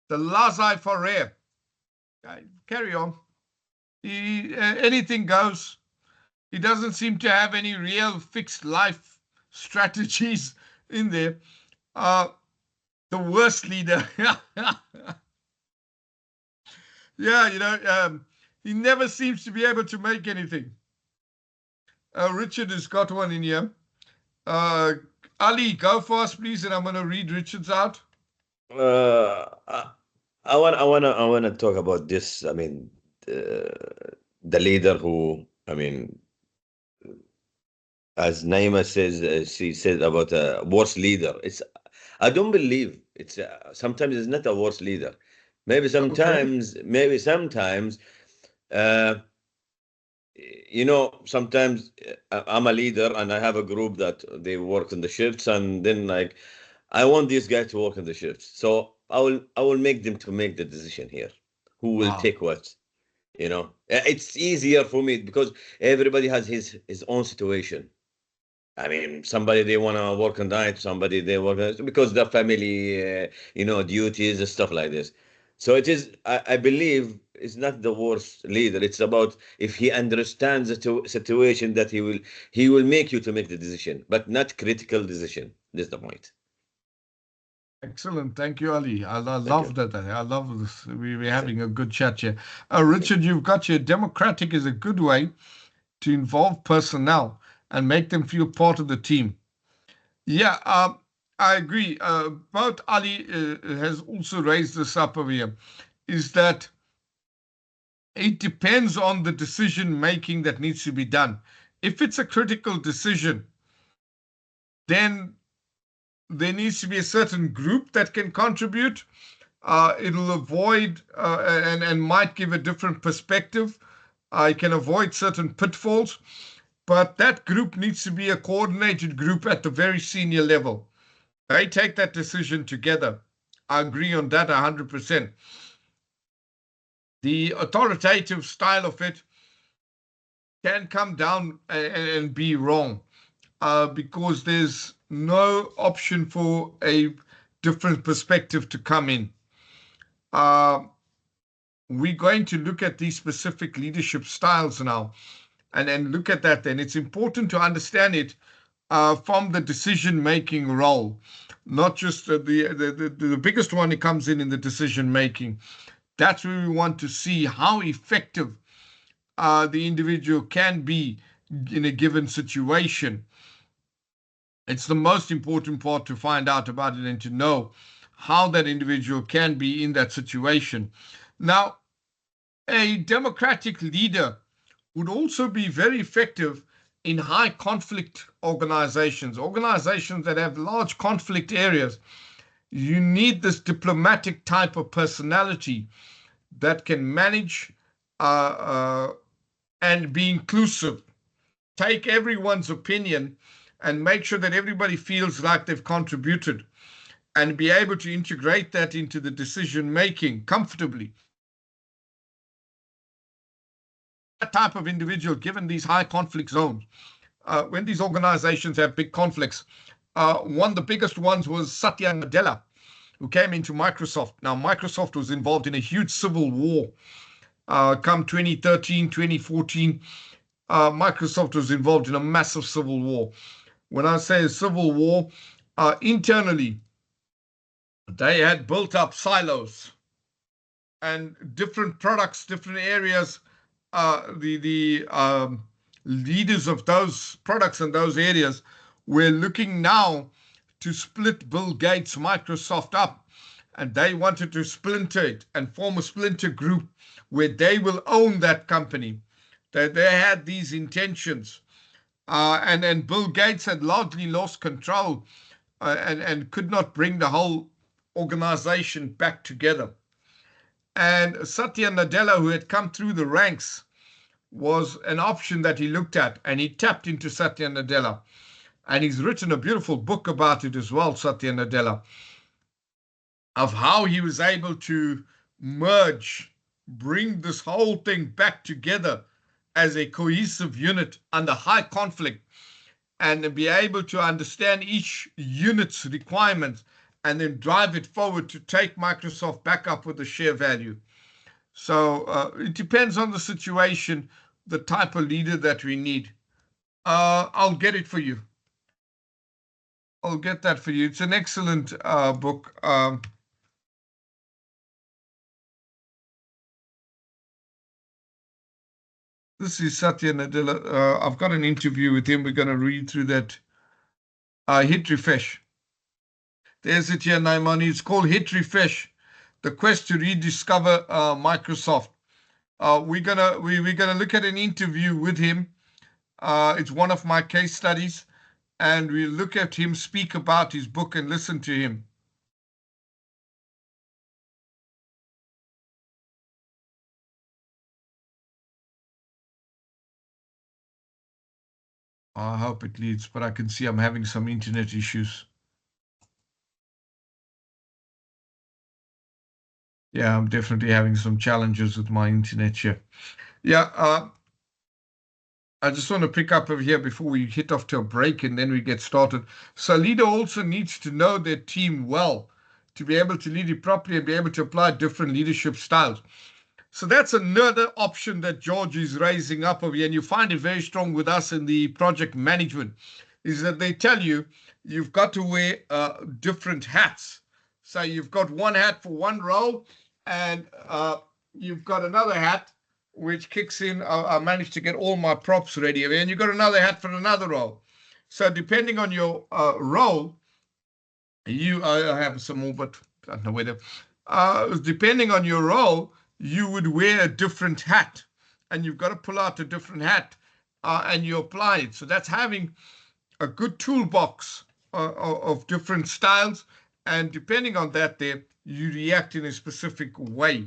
The laissez-faire. Carry on. Anything goes. He doesn't seem to have any real fixed life strategies in there. The worst leader. Yeah, he never seems to be able to make anything. Richard has got one in here. Ali, go for us, please, and I'm going to read Richard's out. I want to talk about this. I mean, the leader who, I mean, as Naima says, she said about a worst leader. I don't believe it's. Sometimes it's not a worst leader. Maybe sometimes, sometimes I'm a leader and I have a group that they work in the shifts, and then like I want this guy to work in the shifts, so I will make them to make the decision here. Who will take what? It's easier for me because everybody has his own situation. I mean, somebody they want to work on night, somebody they work because the family, duties and stuff like this. So it is. I believe it's not the worst leader. It's about if he understands the situation that he will make you to make the decision, but not critical decision. That's the point. Excellent. Thank you, Ali. I love that. I love this. We're having a good chat here. Richard, you've got your democratic is a good way to involve personnel and make them feel part of the team. Yeah, I agree. Both Ali has also raised this up over here, is that it depends on the decision making that needs to be done. If it's a critical decision, then there needs to be a certain group that can contribute. It'll avoid and might give a different perspective. It can avoid certain pitfalls, but that group needs to be a coordinated group at the very senior level. They take that decision together. I agree on that 100%. The authoritative style of it can come down and be wrong because there's no option for a different perspective to come in. We're going to look at these specific leadership styles now and look at that. Then it's important to understand it from the decision-making role, not just the biggest one that comes in the decision-making. That's where we want to see how effective the individual can be in a given situation. It's the most important part to find out about it and to know how that individual can be in that situation. Now, a democratic leader would also be very effective in high conflict organizations that have large conflict areas. You need this diplomatic type of personality that can manage and be inclusive, take everyone's opinion and make sure that everybody feels like they've contributed and be able to integrate that into the decision making comfortably. That type of individual, given these high conflict zones, when these organizations have big conflicts, one of the biggest ones was Satya Nadella, who came into Microsoft. Now, Microsoft was involved in a huge civil war. Come 2013, 2014, Microsoft was involved in a massive civil war. When I say a civil war, internally, they had built up silos and different products, different areas. The leaders of those products and those areas were looking now to split Bill Gates' Microsoft up, and they wanted to splinter it and form a splinter group where they will own that company. that they had these intentions. And Bill Gates had largely lost control and could not bring the whole organization back together. And Satya Nadella, who had come through the ranks, was an option that he looked at, and he tapped into Satya Nadella. And he's written a beautiful book about it as well, Satya Nadella, of how he was able to merge, bring this whole thing back together as a cohesive unit under high conflict, and be able to understand each unit's requirements and then drive it forward to take Microsoft back up with the share value. So it depends on the situation, the type of leader that we need. I'll get it for you. I'll get that for you. It's an excellent book. This is Satya Nadella. I've got an interview with him. We're going to read through that. Hit refresh. There's it here, Naimani. It's called Hit Refresh: The Quest to Rediscover Microsoft. We're gonna look at an interview with him. It's one of my case studies, and we'll look at him speak about his book and listen to him. I hope it leads, but I can see I'm having some internet issues. Yeah, I'm definitely having some challenges with my internet here. Yeah, I just want to pick up over here before we hit off to a break and then we get started. So a leader also needs to know their team well to be able to lead it properly and be able to apply different leadership styles. So that's another option that George is raising up over here, and you find it very strong with us in the project management, is that they tell you you've got to wear different hats. So you've got one hat for one role, and you've got another hat which kicks in. I managed to get all my props ready, and you've got another hat for another role. So depending on your role, I have some more, but I don't know whether. Depending on your role, you would wear a different hat, and you've got to pull out a different hat and you apply it. So that's having a good toolbox of different styles, and depending on that there, you react in a specific way.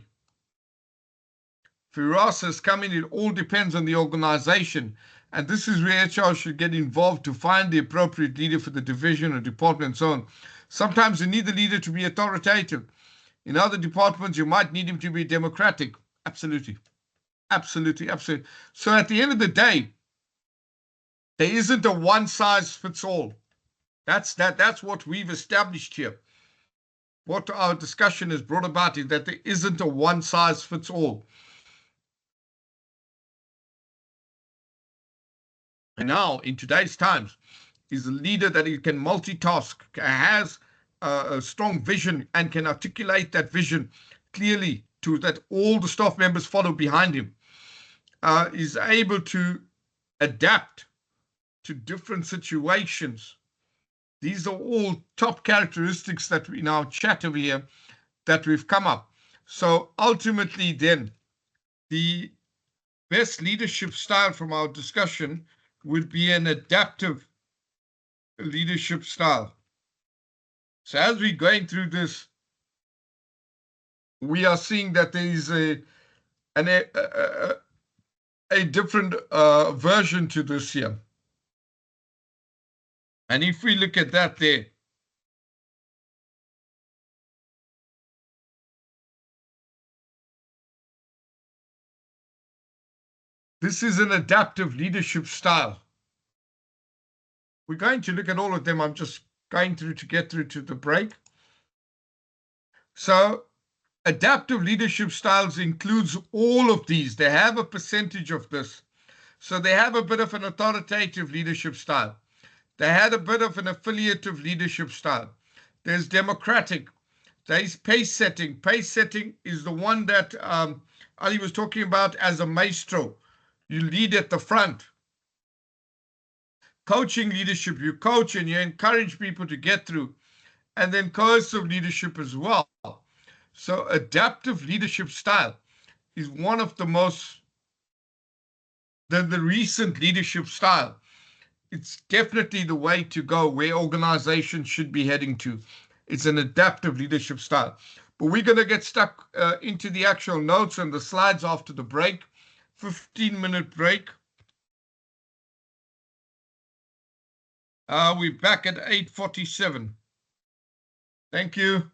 Firas has come in, it all depends on the organization, and this is where HR should get involved to find the appropriate leader for the division or department and so on. Sometimes you need the leader to be authoritative. In other departments, you might need him to be democratic. Absolutely. Absolutely, absolutely. So at the end of the day, there isn't a one size fits all. That's what we've established here. What our discussion has brought about is that there isn't a one size fits all. And now, in today's times, is a leader that he can multitask, has a strong vision and can articulate that vision clearly to that all the staff members follow behind him, is able to adapt to different situations. These are all top characteristics that we now chat over here that we've come up. So ultimately then, the best leadership style from our discussion would be an adaptive leadership style. So as we're going through this, we are seeing that there is a different version to this here. And if we look at that there, this is an adaptive leadership style. We're going to look at all of them. I'm just going through to get through to the break. So adaptive leadership styles includes all of these. They have a percentage of this. So they have a bit of an authoritative leadership style. They had a bit of an affiliative leadership style. There's democratic. There's pace setting. Pace setting is the one that Ali was talking about as a maestro. You lead at the front. Coaching leadership, you coach and you encourage people to get through. And then coercive leadership as well. So adaptive leadership style is one of the most than the recent leadership style. It's definitely the way to go, where organizations should be heading to. It's an adaptive leadership style. But we're going to get stuck into the actual notes and the slides after the break. 15-minute break. We're back at 8:47. Thank you.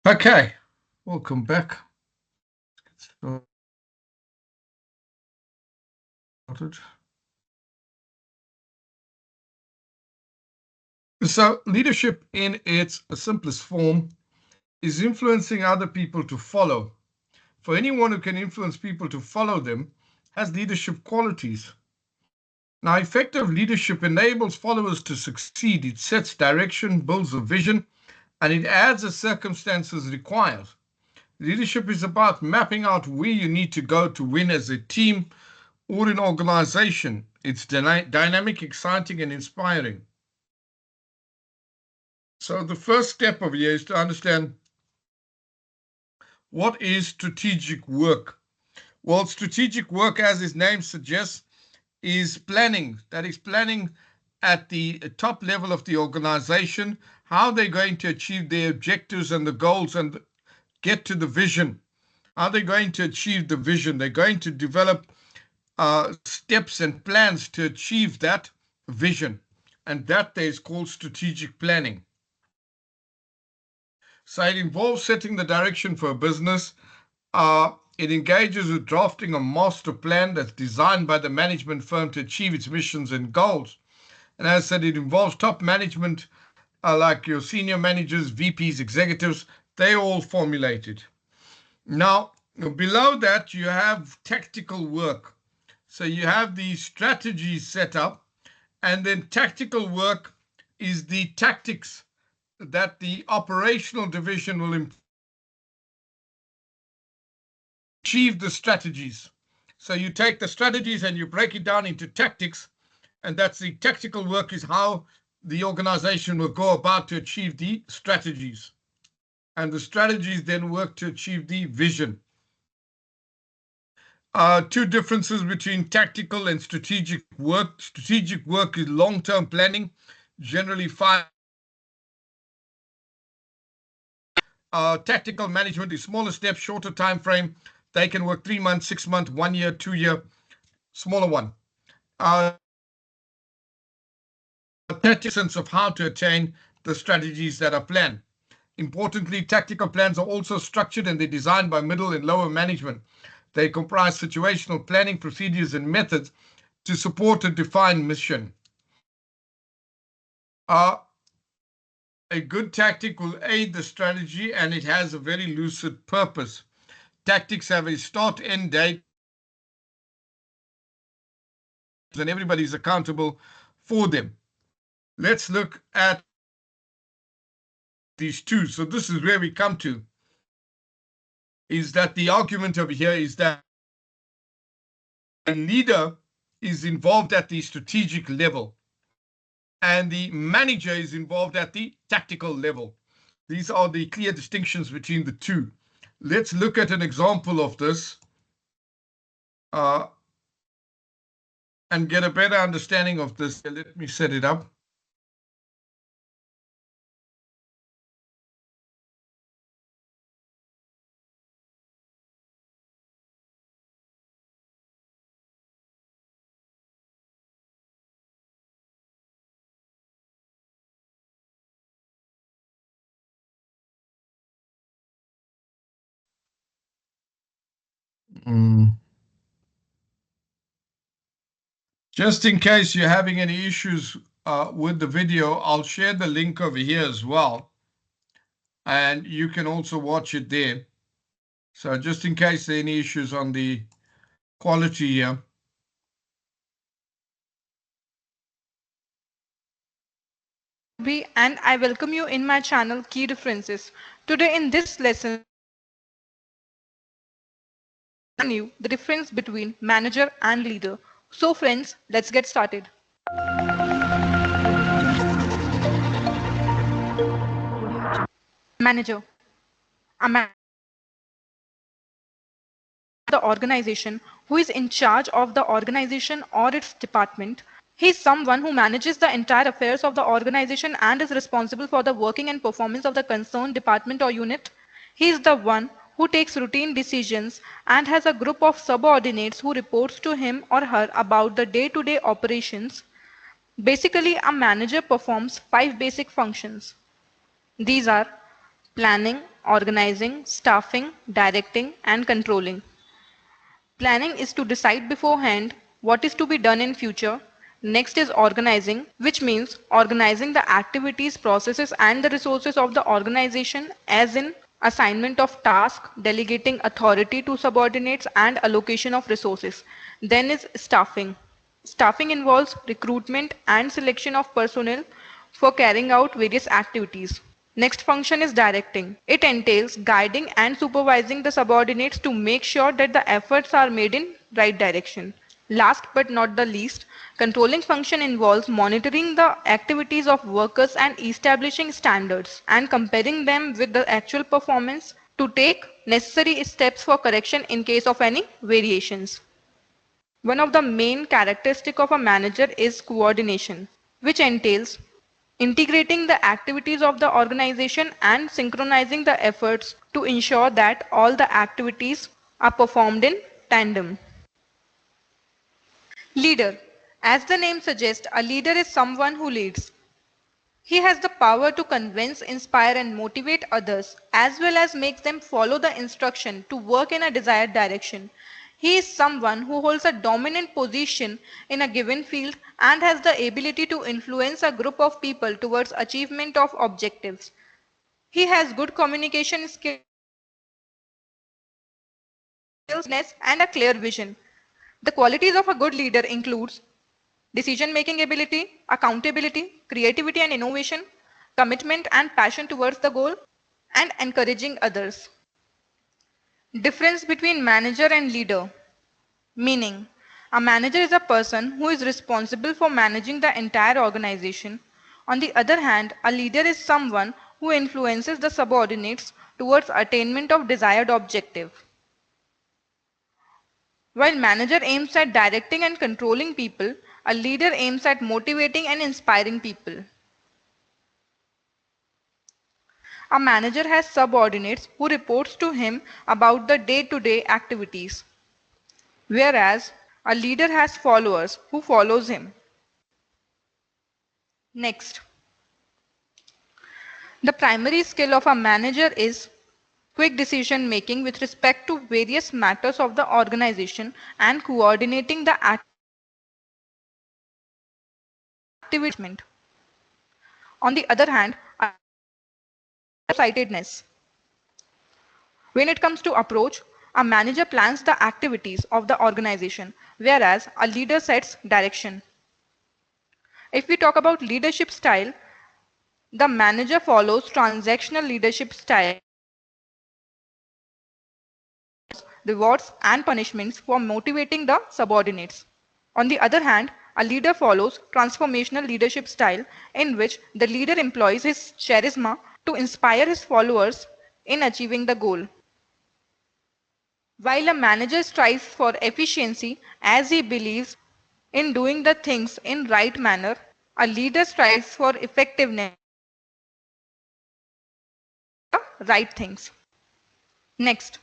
Okay, welcome back. So leadership in its simplest form is influencing other people to follow. For anyone who can influence people to follow them has leadership qualities. Now, effective leadership enables followers to succeed. It sets direction, builds a vision, and it adds as circumstances require. Leadership is about mapping out where you need to go to win as a team or an organization. It's dynamic, exciting, and inspiring. So the first step over here is to understand what is strategic work. Well, strategic work, as its name suggests, is planning. That is planning at the top level of the organization, how they're going to achieve their objectives and the goals and get to the vision. How they're going to achieve the vision. They're going to develop steps and plans to achieve that vision. And that is called strategic planning. So it involves setting the direction for a business. It engages with drafting a master plan that's designed by the management firm to achieve its missions and goals. And as I said, it involves top management, like your senior managers, VPs, executives. They all formulate it. Now, below that, you have tactical work. So you have the strategies set up, and then tactical work is the tactics that the operational division will achieve the strategies. So you take the strategies and you break it down into tactics, and that's the tactical work is how the organization will go about to achieve the strategies. And the strategies then work to achieve the vision. Two differences between tactical and strategic work. Strategic work is long-term planning, generally 5. Tactical management is smaller steps, shorter time frame. They can work 3 months, 6 months, 1 year, 2 year, smaller one. Sense of how to attain the strategies that are planned. Importantly, tactical plans are also structured and they're designed by middle and lower management. They comprise situational planning procedures and methods to support a defined mission. A good tactic will aid the strategy and it has a very lucid purpose. Tactics have a start-end date and everybody's accountable for them. Let's look at these two. So this is where we come to, is that the argument over here is that a leader is involved at the strategic level and the manager is involved at the tactical level. These are the clear distinctions between the two. Let's look at an example of this and get a better understanding of this. Let me set it up. Just in case you're having any issues with the video, I'll share the link over here as well. And you can also watch it there. So just in case there are any issues on the quality here. And I welcome you in my channel Key Differences. Today in this lesson, the difference between manager and leader. So friends, let's get started. Manager. A manager the organization who is in charge of the organization or its department. He is someone who manages the entire affairs of the organization and is responsible for the working and performance of the concerned department or unit. He is the one who takes routine decisions and has a group of subordinates who reports to him or her about the day-to-day operations. Basically, a manager performs 5 basic functions. These are planning, organizing, staffing, directing, and controlling. Planning is to decide beforehand what is to be done in future. Next is organizing, which means organizing the activities, processes, and the resources of the organization, as in assignment of tasks, delegating authority to subordinates, and allocation of resources. Then is staffing. Staffing involves recruitment and selection of personnel for carrying out various activities. Next function is directing. It entails guiding and supervising the subordinates to make sure that the efforts are made in right direction. Last but not the least, controlling function involves monitoring the activities of workers and establishing standards and comparing them with the actual performance to take necessary steps for correction in case of any variations. One of the main characteristics of a manager is coordination, which entails integrating the activities of the organization and synchronizing the efforts to ensure that all the activities are performed in tandem. Leader. As the name suggests, a leader is someone who leads. He has the power to convince, inspire, and motivate others, as well as make them follow the instruction to work in a desired direction. He is someone who holds a dominant position in a given field and has the ability to influence a group of people towards achievement of objectives. He has good communication skills and a clear vision. The qualities of a good leader includes decision-making ability, accountability, creativity and innovation, commitment and passion towards the goal, and encouraging others. Difference between manager and leader. Meaning, a manager is a person who is responsible for managing the entire organization. On the other hand, a leader is someone who influences the subordinates towards attainment of desired objective. While manager aims at directing and controlling people, a leader aims at motivating and inspiring people. A manager has subordinates who reports to him about the day-to-day activities, whereas a leader has followers who follows him. Next, the primary skill of a manager is quick decision making with respect to various matters of the organization and coordinating the activity. On the other hand, sightedness. When it comes to approach, a manager plans the activities of the organization, whereas a leader sets direction. If we talk about leadership style, the manager follows transactional leadership style, rewards and punishments for motivating the subordinates. On the other hand, a leader follows transformational leadership style in which the leader employs his charisma to inspire his followers in achieving the goal. While a manager strives for efficiency as he believes in doing the things in right manner, a leader strives for effectiveness, right things. Next,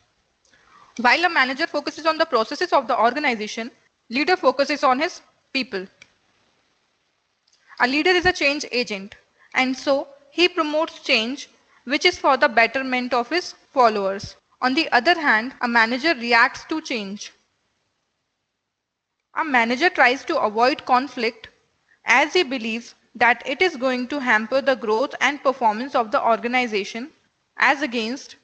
while a manager focuses on the processes of the organization, leader focuses on his people. A leader is a change agent, and so he promotes change which is for the betterment of his followers. On the other hand, a manager reacts to change. A manager tries to avoid conflict as he believes that it is going to hamper the growth and performance of the organization. As against,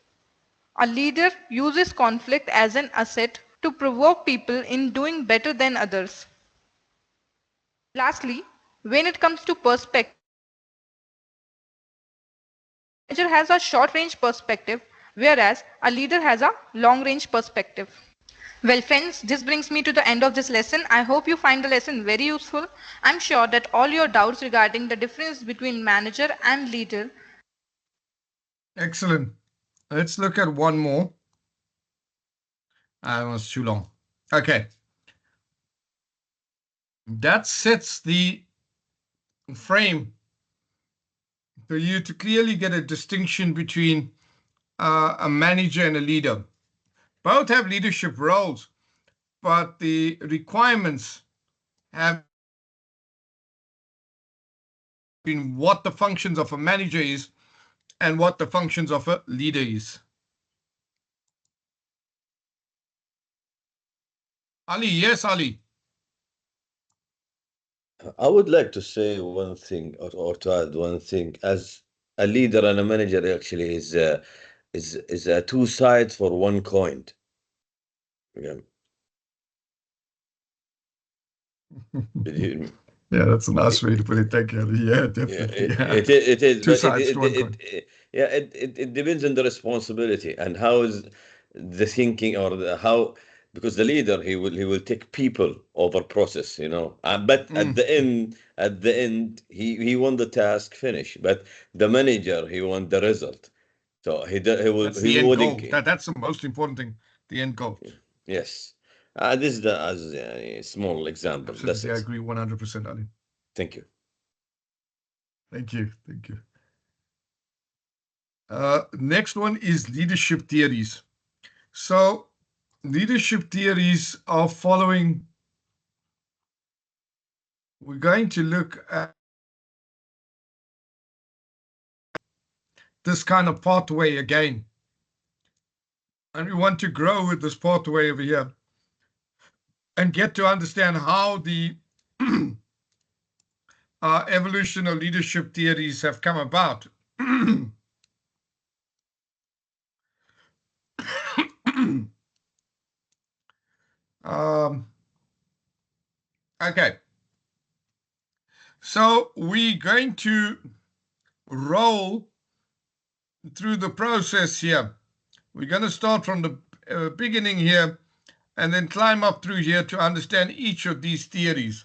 a leader uses conflict as an asset to provoke people in doing better than others. Lastly, when it comes to perspective, a manager has a short-range perspective, whereas a leader has a long-range perspective. Well friends, this brings me to the end of this lesson. I hope you find the lesson very useful. I'm sure that all your doubts regarding the difference between manager and leader. Excellent. Let's look at one more. That was too long. Okay. That sets the frame for you to clearly get a distinction between a manager and a leader. Both have leadership roles, but the requirements have been what the functions of a manager is and what the functions of a leader is. Ali, yes, Ali. I would like to say one thing, or to add one thing. As a leader and a manager, actually is two sides for one coin. Yeah. Did you hear me? Yeah, that's a nice way to put it. Thank you, Ali. Yeah, definitely. Yeah, it is. Two But sides to one coin. it depends on the responsibility and how is the thinking or how, because the leader he will take people over process, but at the end he won the task finish, but the manager he won the result, so That's the end goal. That's the most important thing, the end goal. Yes. This is as a small example. Absolutely, I agree 100%, Ali. Thank you. Thank you. Next one is leadership theories. So leadership theories are following. We're going to look at this kind of pathway again. And we want to grow with this pathway over here and get to understand how the evolution of leadership theories have come about. Okay. So we're going to roll through the process here. We're going to start from the beginning here and then climb up through here to understand each of these theories.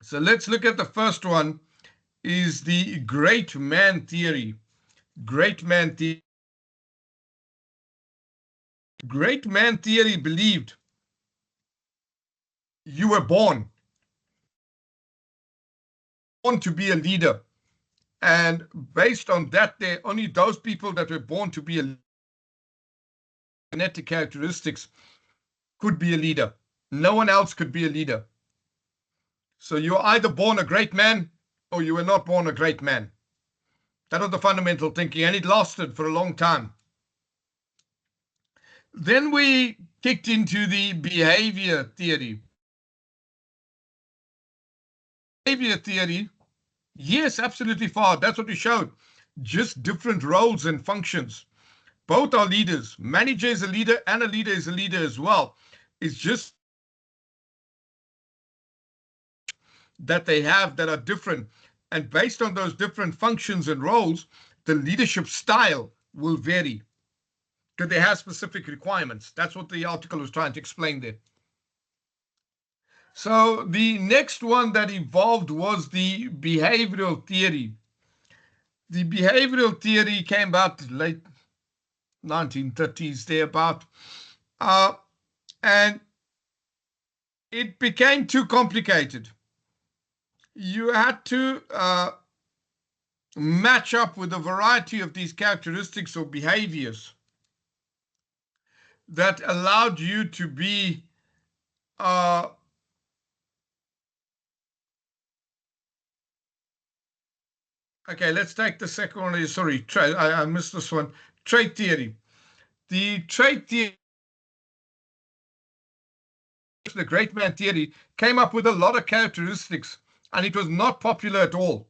So let's look at the first one, is the great man theory. Great man theory. Great man theory believed you were born to be a leader. And based on that, only those people that were born to be a genetic characteristics could be a leader. No one else could be a leader. So you're either born a great man or you were not born a great man. That was the fundamental thinking, and it lasted for a long time. Then we kicked into the behavior theory. Behavior theory, yes, absolutely far. That's what we showed. Just different roles and functions. Both are leaders. Manager is a leader and a leader is a leader as well. It's just that they have that are different. And based on those different functions and roles, the leadership style will vary because they have specific requirements. That's what the article was trying to explain there. So the next one that evolved was the behavioral theory. The behavioral theory came about late 1930s, thereabout. And it became too complicated. You had to match up with a variety of these characteristics or behaviors that allowed you to be okay, let's take the second one. Sorry, I missed this one. Trait theory. The trait theory, the great man theory, came up with a lot of characteristics, and it was not popular at all.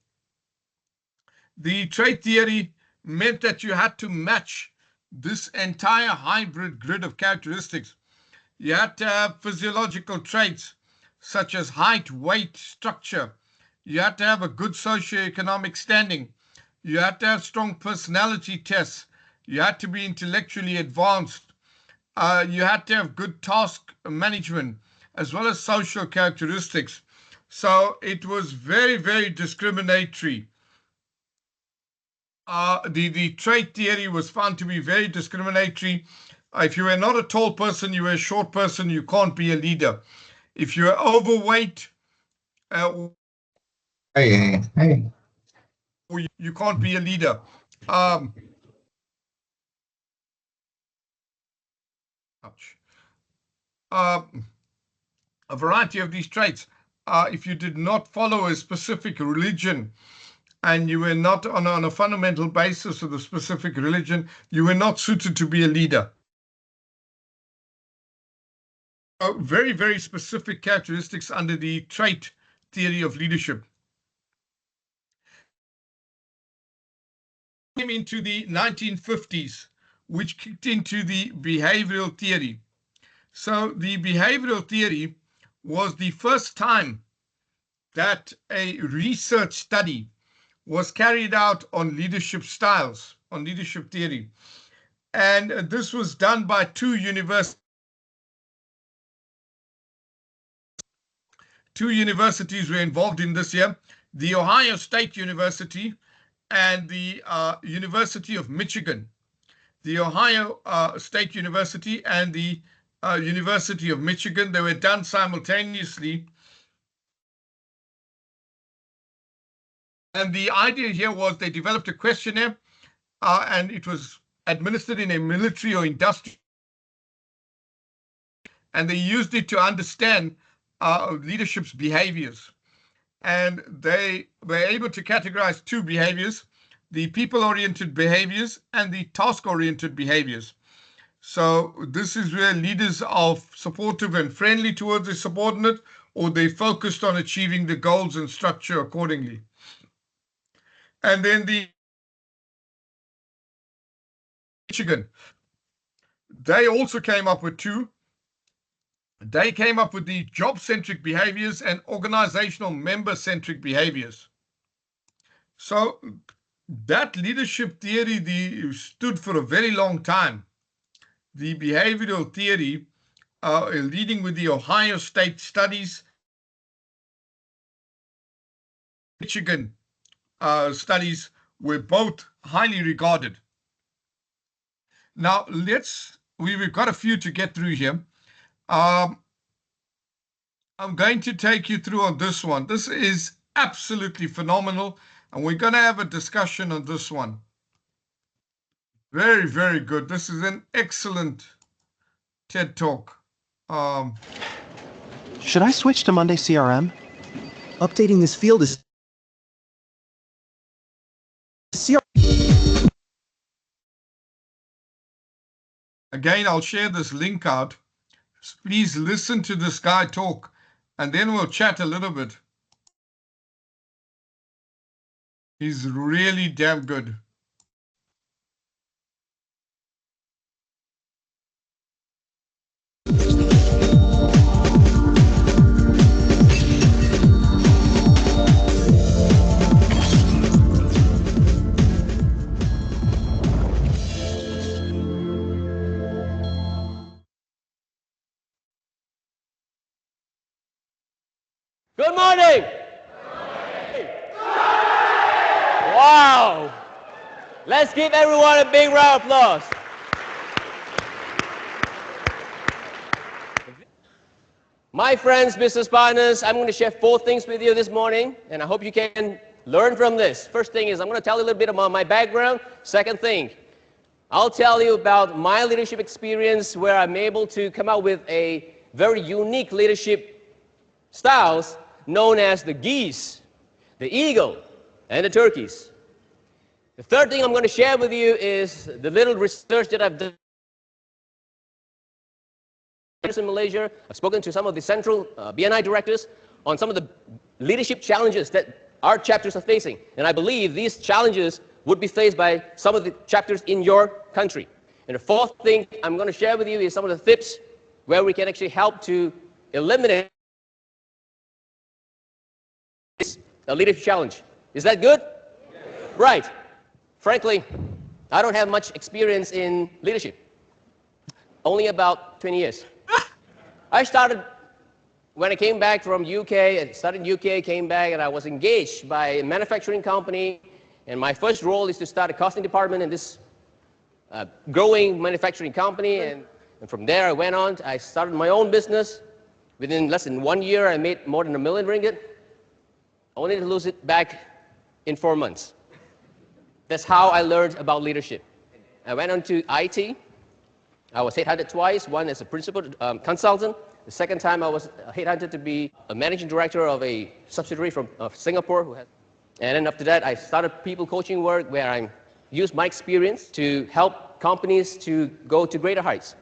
The trait theory meant that you had to match this entire hybrid grid of characteristics. You had to have physiological traits such as height, weight, structure. You had to have a good socioeconomic standing. You had to have strong personality tests. You had to be intellectually advanced. You had to have good task management as well as social characteristics. So it was very, very discriminatory. The trait theory was found to be very discriminatory. If you were not a tall person, you were a short person, you can't be a leader. If you are overweight, you can't be a leader. A variety of these traits. If you did not follow a specific religion, and you were not on a fundamental basis of the specific religion, you were not suited to be a leader. Very, very specific characteristics under the trait theory of leadership. Came into the 1950s, which kicked into the behavioral theory. So the behavioral theory was the first time that a research study was carried out on leadership styles, on leadership theory. And this was done by two universities. Two universities were involved in this here, the Ohio State University and the University of Michigan. The Ohio State University and the University of Michigan, they were done simultaneously. And the idea here was they developed a questionnaire and it was administered in a military or industrial, and they used it to understand leadership's behaviors. And they were able to categorize two behaviors, the people-oriented behaviors and the task-oriented behaviors. So this is where leaders are supportive and friendly towards a subordinate, or they focused on achieving the goals and structure accordingly. And then the Michigan, they also came up with two. They came up with the job-centric behaviors and organizational member-centric behaviors. So that leadership theory stood for a very long time. The behavioral theory, leading with the Ohio State studies, Michigan studies, were both highly regarded. Now we've got a few to get through here. I'm going to take you through on this one. This is absolutely phenomenal, and we're going to have a discussion on this one. Very, very good. This is an excellent TED Talk. Should I switch to Monday CRM? Updating this field is Again, I'll share this link out. Please listen to this guy talk, and then we'll chat a little bit. He's really damn good. Good morning. Good morning. Wow. Let's give everyone a big round of applause. My friends, business partners, I'm going to share 4 things with you this morning, and I hope you can learn from this. First thing is I'm going to tell you a little bit about my background. Second thing, I'll tell you about my leadership experience where I'm able to come out with a very unique leadership styles known as the geese, the eagle, and the turkeys. The third thing I'm going to share with you is the little research that I've done in Malaysia. I've spoken to some of the central BNI directors on some of the leadership challenges that our chapters are facing. And I believe these challenges would be faced by some of the chapters in your country. And the fourth thing I'm going to share with you is some of the tips where we can actually help to eliminate a leadership challenge. Is that good? Yes. Right. Frankly, I don't have much experience in leadership. Only about 20 years. I started when I came back from UK, I started in UK, came back, and I was engaged by a manufacturing company. And my first role is to start a costing department in this growing manufacturing company. And from there I went on, I started my own business. Within less than 1 year, I made more than 1 million ringgit. Only to lose it back in 4 months. That's how I learned about leadership. I went on to IT. I was headhunted twice, one as a principal consultant. The second time I was headhunted to be a managing director of a subsidiary from Singapore. And then after that, I started people coaching work where I use my experience to help companies to go to greater heights.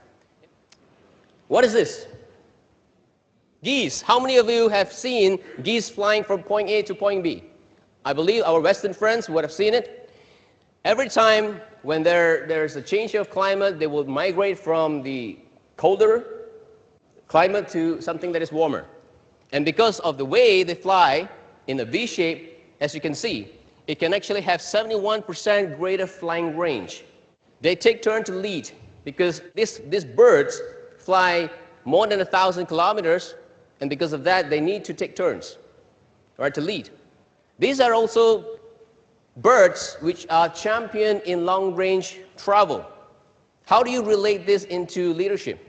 What is this? Geese. How many of you have seen geese flying from point A to point B? I believe our Western friends would have seen it. Every time when there's a change of climate, they will migrate from the colder climate to something that is warmer. And because of the way they fly in a V shape, as you can see, it can actually have 71% greater flying range. They take turn to lead because these birds fly more than 1,000 kilometers, and because of that, they need to take turns, right, to lead. These are also birds which are champion in long-range travel. How do you relate this into leadership?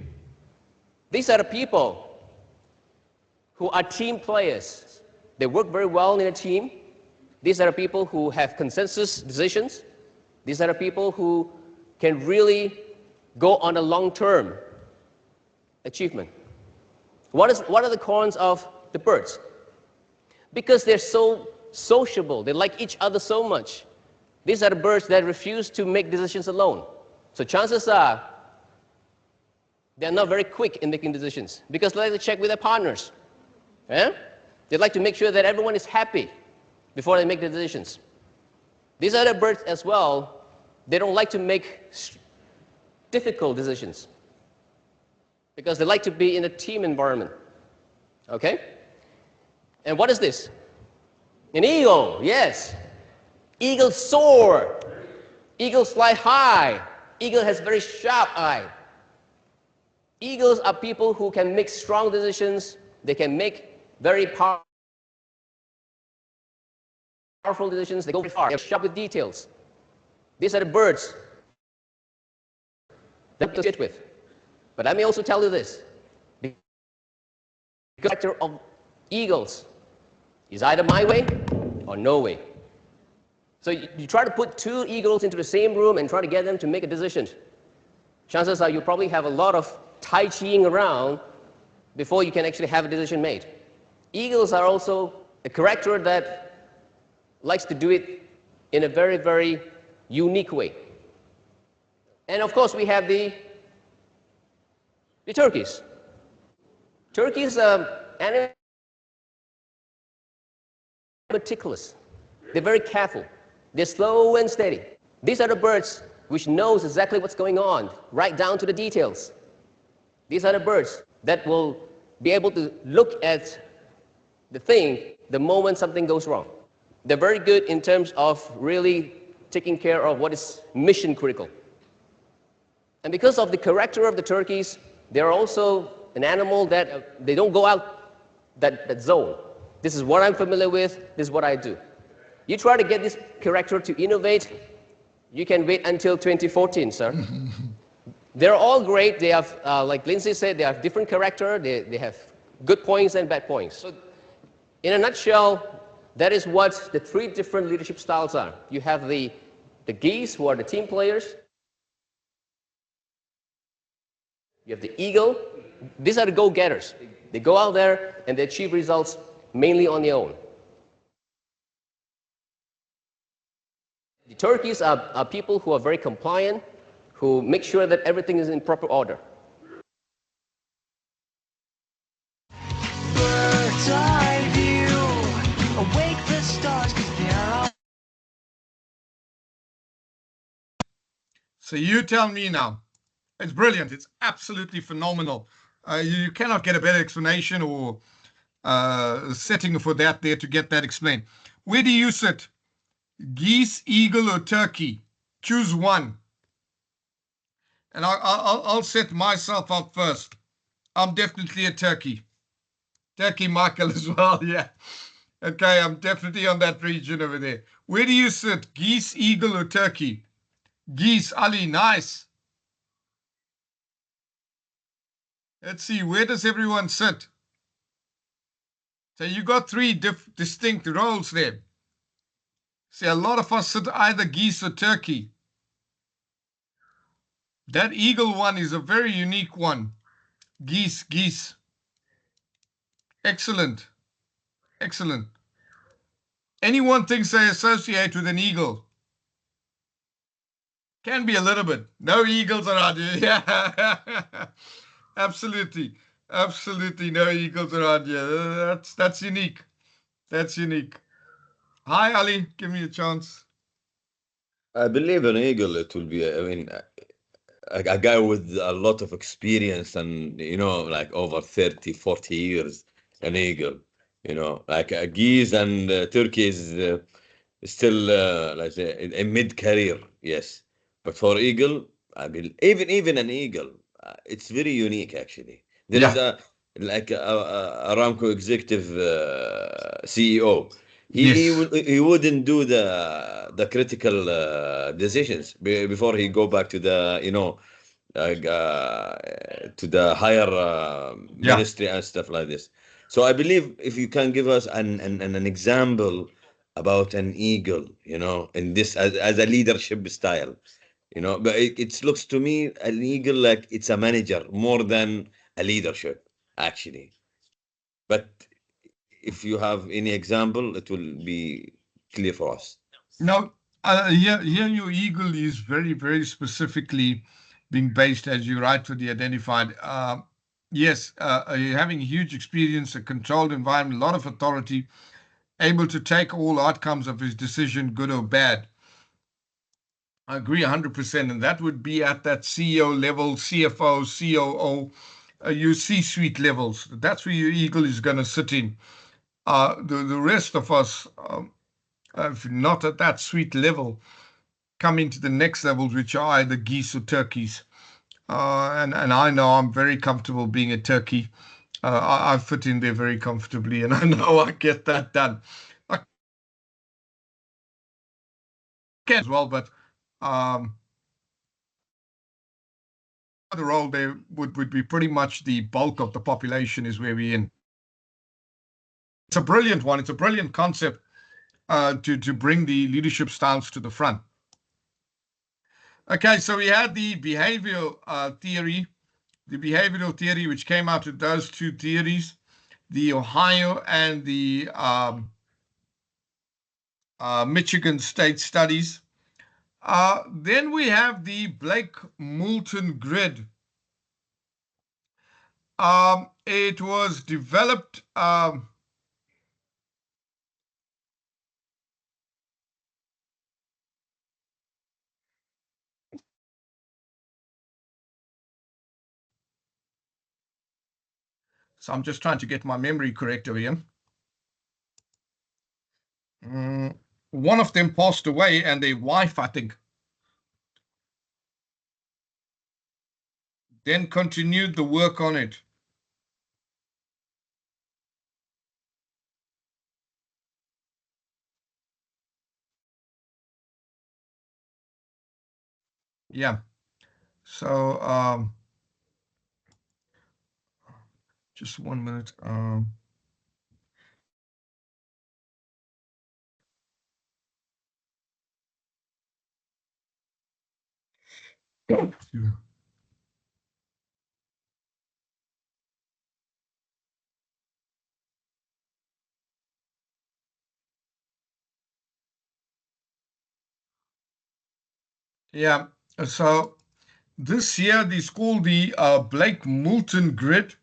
These are the people who are team players. They work very well in a team. These are the people who have consensus decisions. These are the people who can really go on a long-term achievement. What are the cons of the birds? Because they're so sociable, they like each other so much. These are the birds that refuse to make decisions alone. So chances are they're not very quick in making decisions because they like to check with their partners. Yeah? They like to make sure that everyone is happy before they make the decisions. These other birds as well, they don't like to make difficult decisions because they like to be in a team environment. Okay? And what is this? An eagle, yes. Eagles soar. Eagles fly high. Eagle has very sharp eye. Eagles are people who can make strong decisions. They can make very powerful decisions. They go very far. They're sharp with details. These are the birds that to sit with. But let me also tell you this. The character of eagles is either my way or no way. So you try to put two eagles into the same room and try to get them to make a decision. Chances are you probably have a lot of tai chiing around before you can actually have a decision made. Eagles are also a character that likes to do it in a very, very unique way. And of course, we have the turkeys. Turkeys are animals meticulous. They're very careful. They're slow and steady. These are the birds which knows exactly what's going on, right down to the details. These are the birds that will be able to look at the thing the moment something goes wrong. They're very good in terms of really taking care of what is mission critical. And because of the character of the turkeys, they're also an animal that they don't go out that zone. This is what I'm familiar with, this is what I do. You try to get this character to innovate, you can wait until 2014, sir. They're all great. They have, like Lindsay said, they have different character. They have good points and bad points. So in a nutshell, that is what the three different leadership styles are. You have the geese, who are the team players. You have the eagle. These are the go-getters. They go out there and they achieve results mainly on their own. The turkeys are people who are very compliant, who make sure that everything is in proper order. Bird's eye view, awake the stars 'cause they're all... So you tell me now. It's brilliant. It's absolutely phenomenal. You cannot get a better explanation or setting for that there to get that explained. Where do you sit? Geese, eagle, or turkey? Choose one. And I'll set myself up first. I'm definitely a turkey. Turkey Michael as well, yeah. Okay, I'm definitely on that region over there. Where do you sit? Geese, eagle, or turkey? Geese, Ali, nice. Let's see, where does everyone sit? So you got three distinct roles there. See, a lot of us sit either geese or turkey. That eagle one is a very unique one. Geese, geese. Excellent. Excellent. Anyone thinks they associate with an eagle? Can be a little bit. No eagles around here. Yeah, absolutely, absolutely no eagles around here. That's unique. That's unique. Hi, Ali. Give me a chance. I believe an eagle. It will be. I mean, a guy with a lot of experience and like over 30, 40 years. An eagle. Like a geese and turkey is still like a mid-career. Yes, but for eagle, I believe even an eagle, it's very unique actually. There is Yeah. like a Aramco executive CEO. Yes. He wouldn't do the critical decisions before he go back to the to the higher Yeah. ministry and stuff like this. So I believe if you can give us an example about an eagle, in this as a leadership style, but it looks to me an eagle like it's a manager more than a leadership actually. But if you have any example, it will be clear for us. No, here your eagle is very, very specifically being based, as you rightfully identified. Yes, having huge experience, a controlled environment, a lot of authority, able to take all outcomes of his decision, good or bad. I agree 100%, and that would be at that CEO level, CFO, COO, your C-suite levels. That's where your eagle is going to sit in. The rest of us, if not at that suite level, coming to the next levels, which are either geese or turkeys. And I know I'm very comfortable being a turkey. I fit in there very comfortably, and I know I get that done. I can as well, but the role there would be pretty much the bulk of the population is where we're in. It's a brilliant one. It's a brilliant concept to bring the leadership styles to the front. Okay, so we had the behavioral theory, which came out of those two theories, the Ohio and the Michigan State studies. Then we have the Blake-Moulton grid. It was developed so I'm just trying to get my memory correct over here. One of them passed away, and their wife, I think, then continued the work on it. Yeah. So just 1 minute. Yeah. So this here is called the Blake-Moulton grid.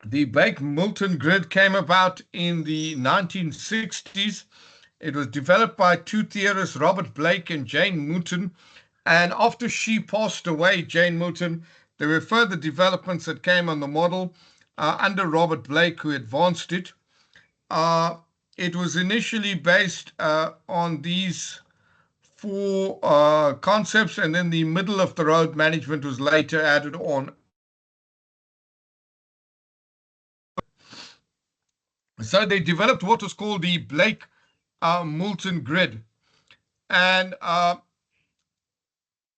The Blake-Moulton grid came about in the 1960s. It was developed by two theorists, Robert Blake and Jane Moulton. And after she passed away, Jane Moulton, there were further developments that came on the model under Robert Blake, who advanced it. It was initially based on these four concepts, and then the middle of the road management was later added on. So they developed what was called the Blake-Moulton grid. And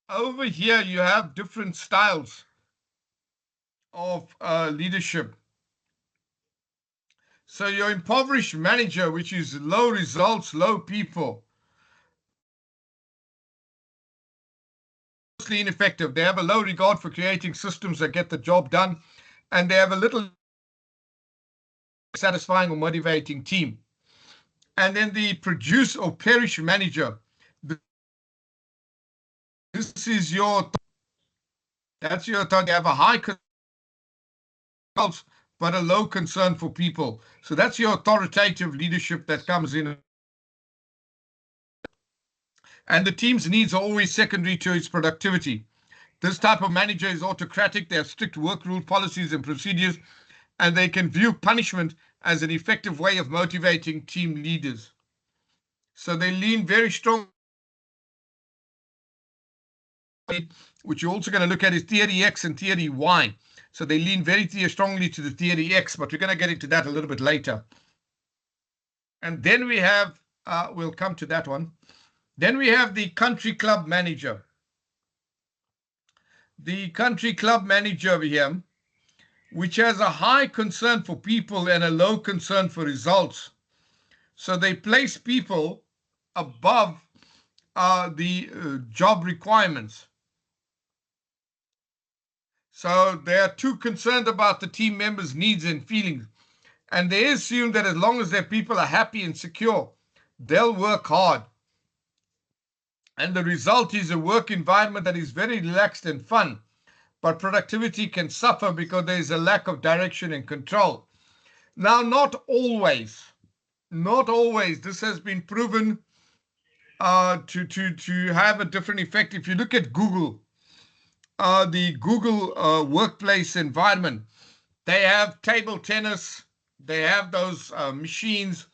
over here, you have different styles of leadership. So your impoverished manager, which is low results, low people, mostly ineffective. They have a low regard for creating systems that get the job done, and they have a little satisfying or motivating team. And then the produce or perish manager. This is that's your thought. They have a high results, but a low concern for people. So that's your authoritative leadership that comes in. And the team's needs are always secondary to its productivity. This type of manager is autocratic. They have strict work rule policies and procedures, and they can view punishment as an effective way of motivating team leaders. So they lean very strong, which you're also going to look at is theory X and theory Y. So they lean very strongly to the theory X, but we're going to get into that a little bit later. And then we have, we'll come to that one. Then we have the country club manager. The country club manager over here, which has a high concern for people and a low concern for results. So they place people above the job requirements. So they are too concerned about the team members' needs and feelings. And they assume that as long as their people are happy and secure, they'll work hard. And the result is a work environment that is very relaxed and fun, but productivity can suffer because there is a lack of direction and control. Now, not always. This has been proven to have a different effect. If you look at Google, the Google workplace environment, they have table tennis, they have those machines,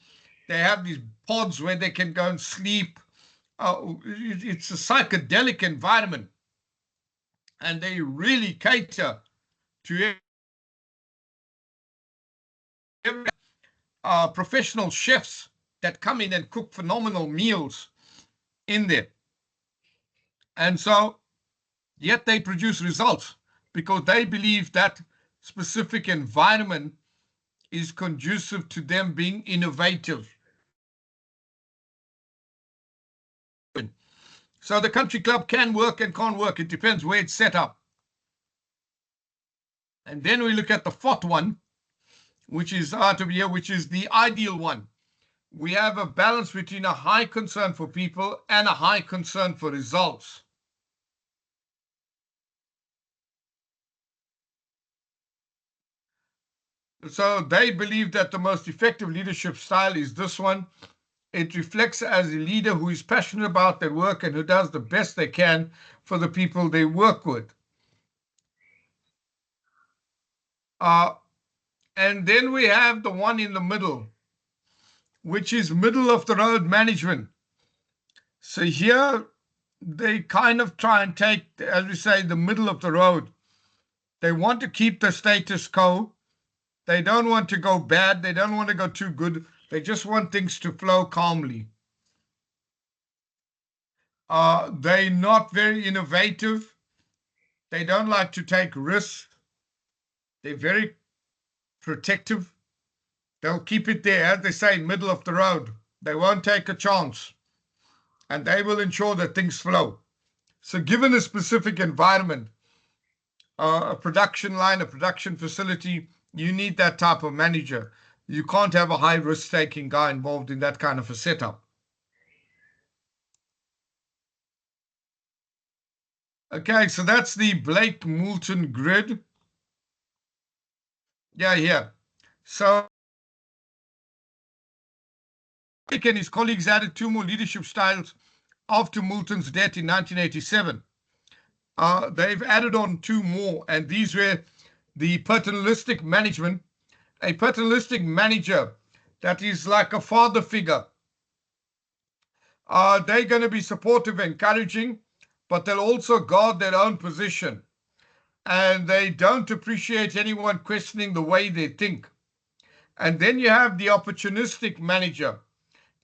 they have these pods where they can go and sleep. It's a psychedelic environment, and they really cater to professional chefs that come in and cook phenomenal meals in there. And so, yet they produce results because they believe that specific environment is conducive to them being innovative. So the country club can work and can't work. It depends where it's set up. And then we look at the fourth one, which is out of here, which is the ideal one. We have a balance between a high concern for people and a high concern for results. So they believe that the most effective leadership style is this one. It reflects as a leader who is passionate about their work and who does the best they can for the people they work with. And then we have the one in the middle, which is middle of the road management. So here they kind of try and take, as we say, the middle of the road. They want to keep the status quo. They don't want to go bad. They don't want to go too good. They just want things to flow calmly. They're not very innovative. They don't like to take risks. They're very protective. They'll keep it there, as they say, middle of the road. They won't take a chance. And they will ensure that things flow. So given a specific environment, a production line, a production facility, you need that type of manager. You can't have a high risk-taking guy involved in that kind of a setup. Okay, so that's the Blake Moulton grid. Yeah, here. So Blake and his colleagues added 2 more leadership styles after Moulton's death in 1987. They've added on 2 more, and these were the paternalistic management. A paternalistic manager that is like a father figure. They're going to be supportive, encouraging, but they'll also guard their own position. And they don't appreciate anyone questioning the way they think. And then you have the opportunistic manager.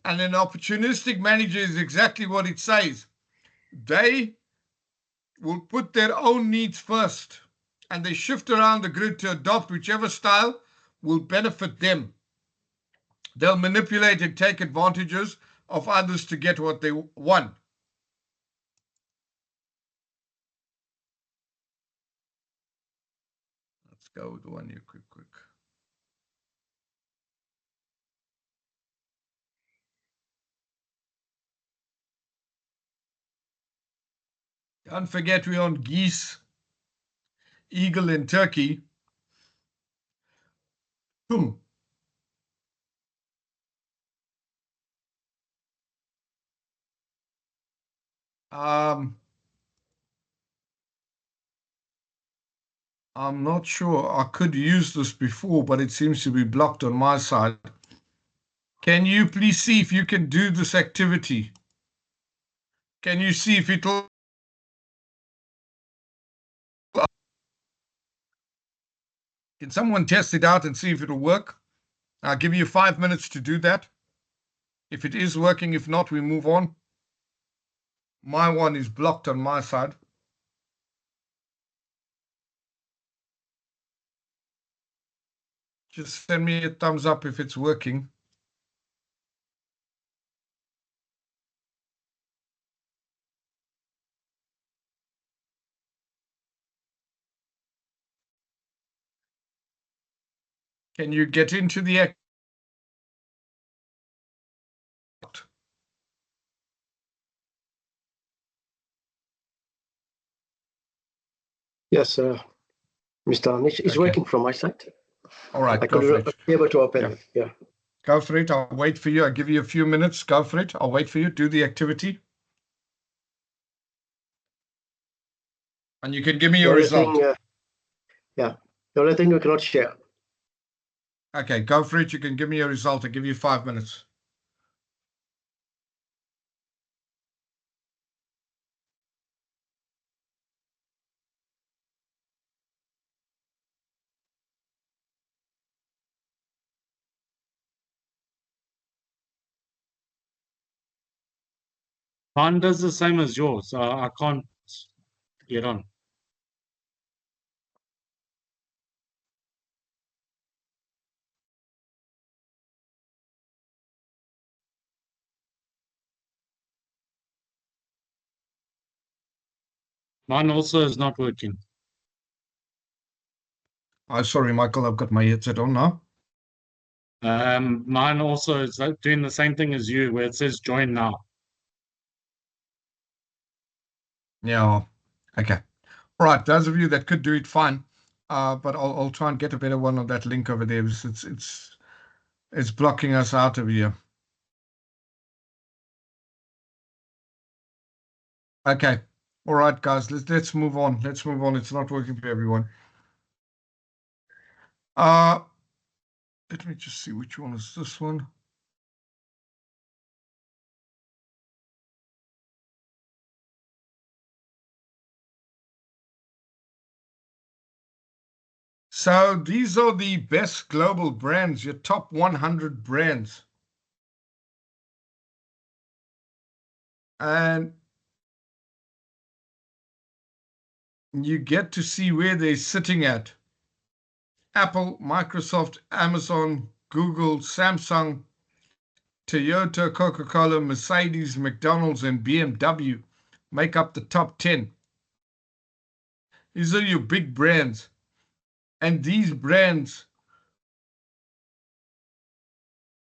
And an opportunistic manager is exactly what it says. They will put their own needs first, and they shift around the grid to adopt whichever style will benefit them. They'll manipulate and take advantages of others to get what they want. Let's go with one here quick. Don't forget we're on Geese Eagle in Turkey. Boom. I'm not sure. I could use this before, but it seems to be blocked on my side. Can you please see if you can do this activity? Can you see if it'll... Can someone test it out and see if it'll work? I'll give you 5 minutes to do that. If it is working, if not, we move on. My one is blocked on my side. Just send me a thumbs up if it's working. Can you get into the act? Yes, Mr. Anish, it's working from my side. All right, I go for it. be able to open it. Yeah. Go for it. I'll wait for you. I'll give you a few minutes. Go for it. I'll wait for you. Do the activity. And you can give me your result. Yeah. The only thing we cannot share. Okay, go for it. You can give me your result. I'll give you 5 minutes. Mine does the same as yours. I can't get on. Mine also is not working. Oh, sorry, Michael. I've got my headset on now. Mine also is doing the same thing as you, where it says join now. Yeah. Okay. All right. Those of you that could do it, fine. But I'll try and get a better one on that link over there. It's blocking us out of here. Okay. All right, guys. Let's move on. Let's move on. It's not working for everyone. Let me just see which one is this one. So these are the best global brands, your top 100 brands. And you get to see where they're sitting at. Apple, Microsoft, Amazon, Google, Samsung, Toyota, Coca-Cola, Mercedes, McDonald's, and BMW make up the top 10. These are your big brands. And these brands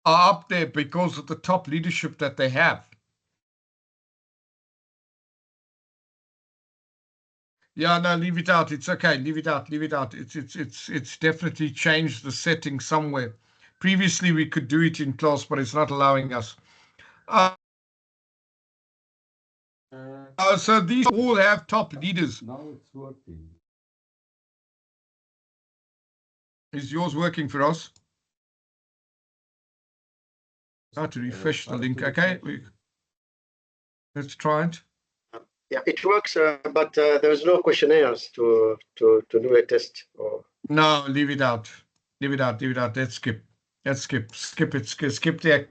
are up there because of the top leadership that they have. Yeah, no, leave it out. It's okay. Leave it out. Leave it out. It's definitely changed the setting somewhere. Previously, we could do it in class, but it's not allowing us. So these all have top leaders. Now it's working. Is yours working for us? I have to refresh the link. Okay, let's try it. Yeah, it works, but there's no questionnaires to do a test. Or... No, leave it out. Leave it out. Leave it out. Let's skip. Let's skip. Skip it. Skip the act.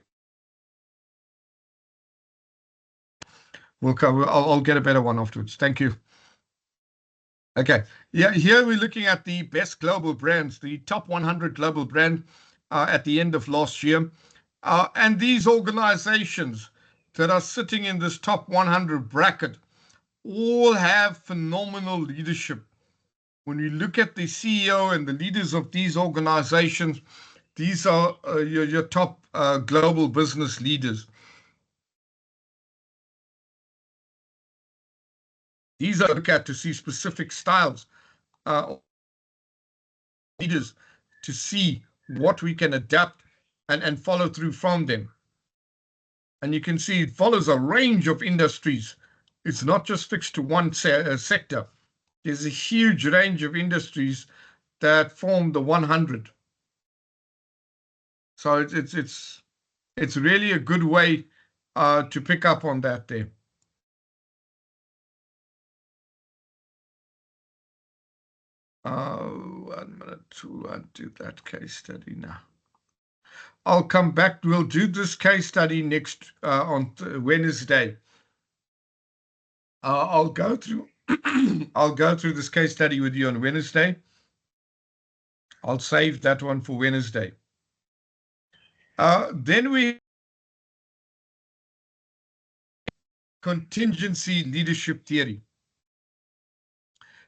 We'll cover. I'll get a better one afterwards. Thank you. Okay. Yeah, here we're looking at the best global brands, the top 100 global brand at the end of last year. And these organizations that are sitting in this top 100 bracket all have phenomenal leadership. When you look at the CEO and the leaders of these organizations, these are your top global business leaders. These are looked at to see specific styles, leaders, to see what we can adapt and follow through from them. And you can see it follows a range of industries. It's not just fixed to one sector. There's a huge range of industries that form the 100. So it's really a good way to pick up on that there. 1 minute to undo that case study now. I'll come back. We'll do this case study next on Wednesday. I'll go through I'll go through this case study with you on Wednesday. I'll save that one for Wednesday. Then we contingency leadership theory.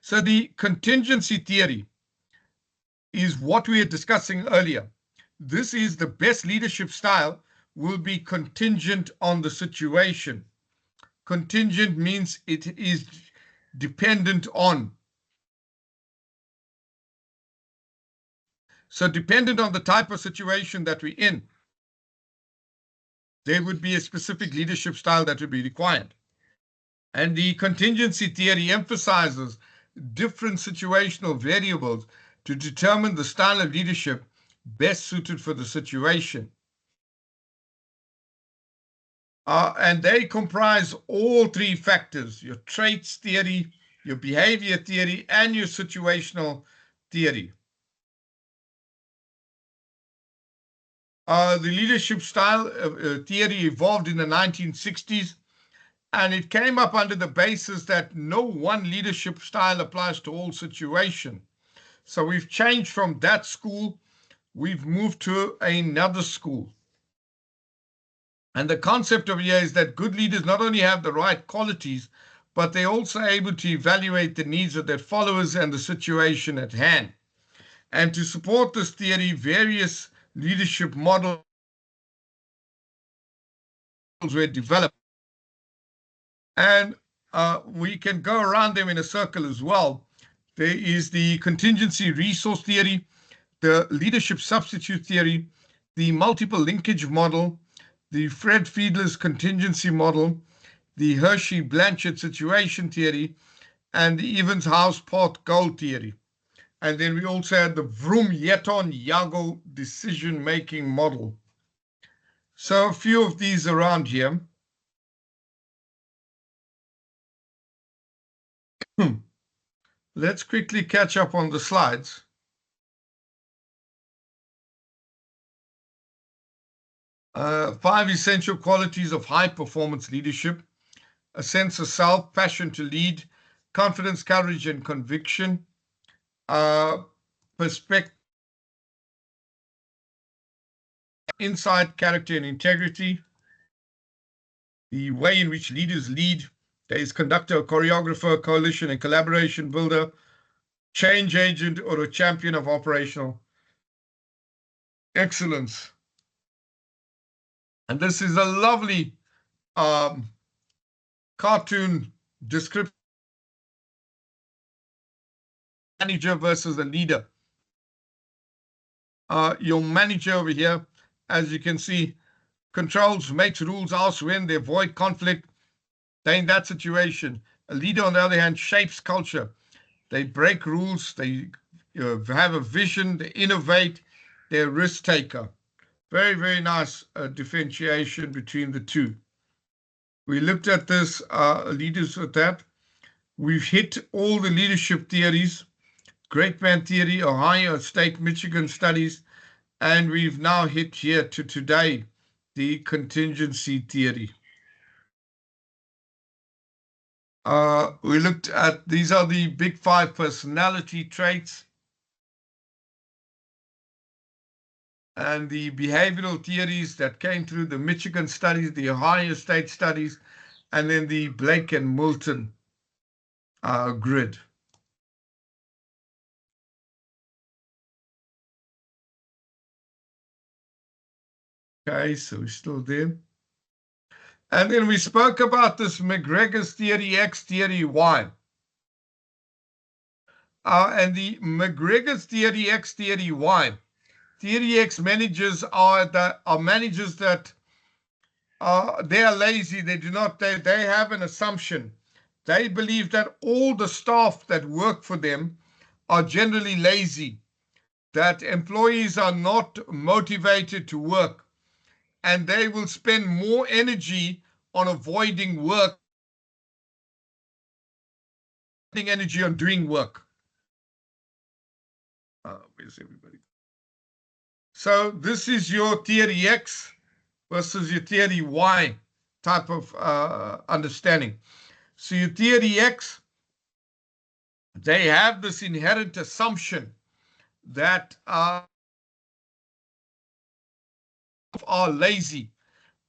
So the contingency theory is what we were discussing earlier. This is the best leadership style will be contingent on the situation. Contingent means it is dependent on. So dependent on the type of situation that we're in, there would be a specific leadership style that would be required. And the contingency theory emphasizes different situational variables to determine the style of leadership best suited for the situation. And they comprise all three factors: your traits theory, your behavior theory, and your situational theory. The leadership style theory evolved in the 1960s, and it came up under the basis that no one leadership style applies to all situations. So we've changed from that school, we've moved to another school. And the concept of here is that good leaders not only have the right qualities, but they're also able to evaluate the needs of their followers and the situation at hand. And to support this theory, various leadership models were developed. And we can go around them in a circle as well. There is the contingency resource theory, the leadership substitute theory, the multiple linkage model, the Fred Fiedler's contingency model, the Hershey-Blanchard situation theory, and the Evans-House-Part-Gold theory. And then we also had the Vroom-Yetton-Yago decision-making model. So a few of these around here. Let's quickly catch up on the slides. Five essential qualities of high-performance leadership: a sense of self, passion to lead, confidence, courage, and conviction, perspective, insight, character, and integrity, the way in which leaders lead. There is conductor, choreographer, coalition and collaboration builder, change agent, or a champion of operational excellence. And this is a lovely cartoon description. Manager versus a leader. Your manager over here, as you can see, controls, makes rules, asks when they avoid conflict. They're in that situation. A leader, on the other hand, shapes culture. They break rules, they have a vision, they innovate, they're a risk taker. Very, very nice differentiation between the two. We looked at this, leaders with that. We've hit all the leadership theories: Great Man Theory, Ohio State, Michigan studies, and we've now hit here to today, the contingency theory. We looked at, these are the big 5 personality traits and the behavioral theories that came through the Michigan studies, the Ohio State studies, and then the Blake and Moulton grid. Okay, so we're still there. And then we spoke about this McGregor's theory X, theory Y. And the McGregor's theory X, theory Y. Theory X managers are managers that they are lazy. They do not. They have an assumption. They believe that all the staff that work for them are generally lazy, that employees are not motivated to work, and they will spend more energy on avoiding work, energy on doing work. Where's everybody? So this is your theory X versus your theory Y type of understanding. So your theory X, they have this inherent assumption that are lazy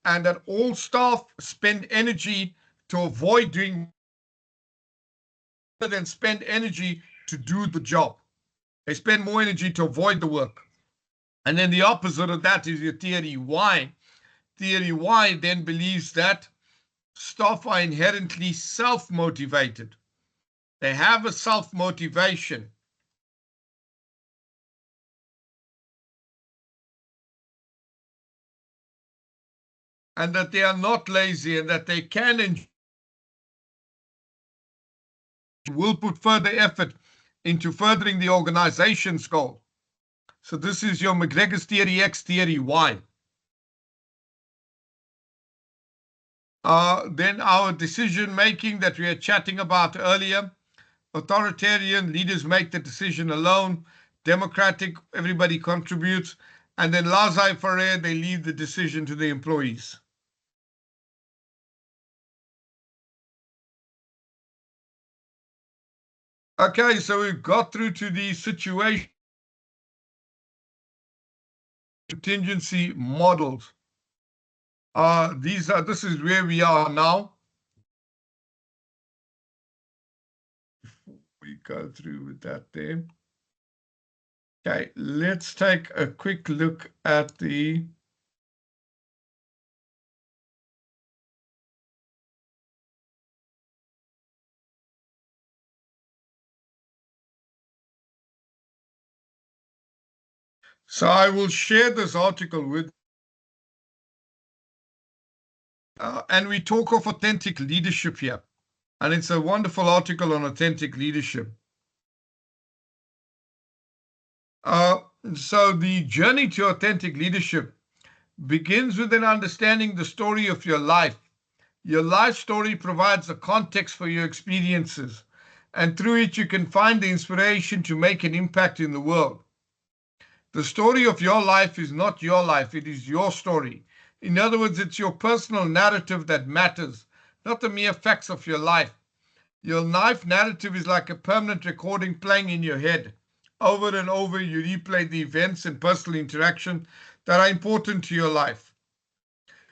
and that all staff spend energy to avoid doing than spend energy to do the job. They spend more energy to avoid the work. And then the opposite of that is your theory Y. Theory Y then believes that staff are inherently self-motivated. They have a self-motivation. And that they are not lazy and that they can and will put further effort into furthering the organization's goal. So this is your McGregor's theory X, theory Y. Then our decision making that we were chatting about earlier. Authoritarian leaders make the decision alone. Democratic, everybody contributes. And then laissez-faire, they leave the decision to the employees. Okay, so we've got through to the situation contingency models. This is where we are now. We go through with that there. Okay, let's take a quick look at the So I will share this article with and we talk of authentic leadership here. And it's a wonderful article on authentic leadership. So the journey to authentic leadership begins with an understanding the story of your life. Your life story provides a context for your experiences, and through it you can find the inspiration to make an impact in the world. The story of your life is not your life, it is your story. In other words, it's your personal narrative that matters, not the mere facts of your life. Your life narrative is like a permanent recording playing in your head. Over and over, you replay the events and personal interaction that are important to your life.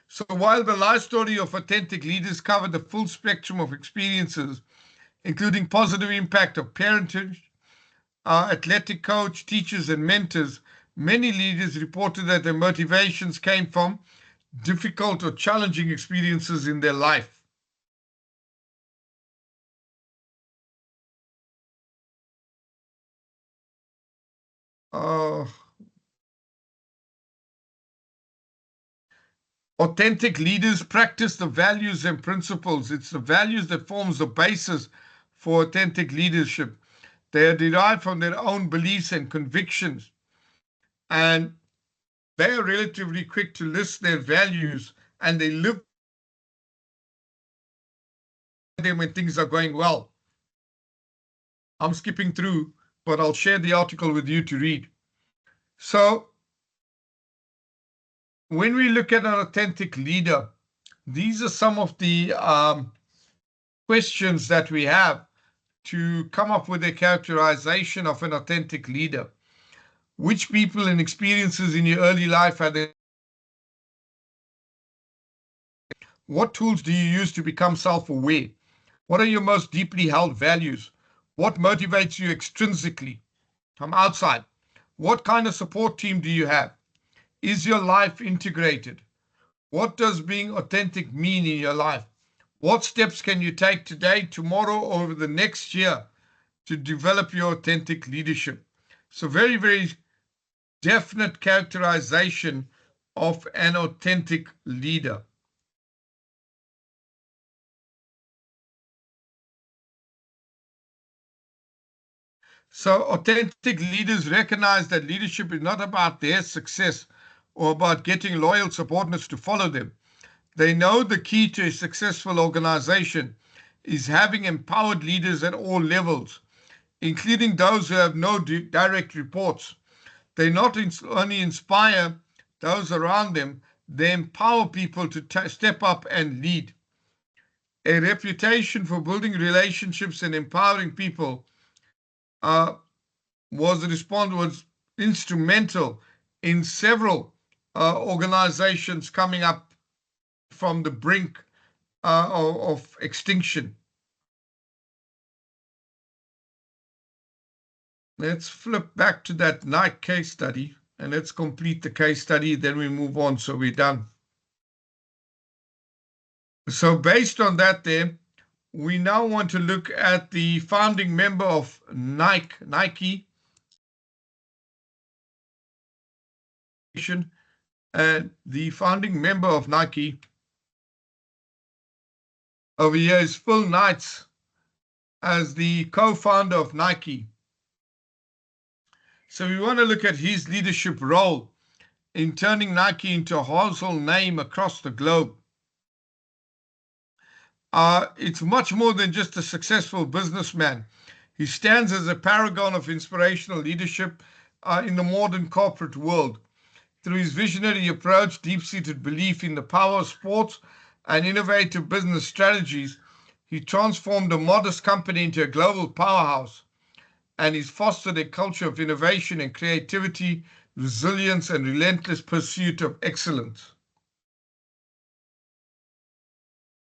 So while the life story of authentic leaders cover the full spectrum of experiences, including positive impact of parentage, athletic coach, teachers, and mentors, many leaders reported that their motivations came from difficult or challenging experiences in their life. Authentic leaders practice the values and principles. It's the values that forms the basis for authentic leadership. They are derived from their own beliefs and convictions. And they are relatively quick to list their values, and they live them when things are going well. I'm skipping through, but I'll share the article with you to read. So when we look at an authentic leader, these are some of the questions that we have to come up with a characterization of an authentic leader. Which people and experiences in your early life had they? What tools do you use to become self-aware? What are your most deeply held values? What motivates you extrinsically from outside? What kind of support team do you have? Is your life integrated? What does being authentic mean in your life? What steps can you take today, tomorrow, or over the next year to develop your authentic leadership. So very, very definite characterization of an authentic leader. So authentic leaders recognize that leadership is not about their success or about getting loyal subordinates to follow them. They know the key to a successful organization is having empowered leaders at all levels, including those who have no direct reports. They not only inspire those around them, they empower people to step up and lead. A reputation for building relationships and empowering people was instrumental in several organizations coming up from the brink of extinction. Let's flip back to that Nike case study and let's complete the case study. Then we move on. So we're done. So based on that there, we now want to look at the founding member of Nike. And the founding member of Nike over here is Phil Knight as the co-founder of Nike. So we want to look at his leadership role in turning Nike into a household name across the globe. It's much more than just a successful businessman. He stands as a paragon of inspirational leadership in the modern corporate world. Through his visionary approach, deep-seated belief in the power of sports, and innovative business strategies, he transformed a modest company into a global powerhouse, and he's fostered a culture of innovation and creativity, resilience, and relentless pursuit of excellence.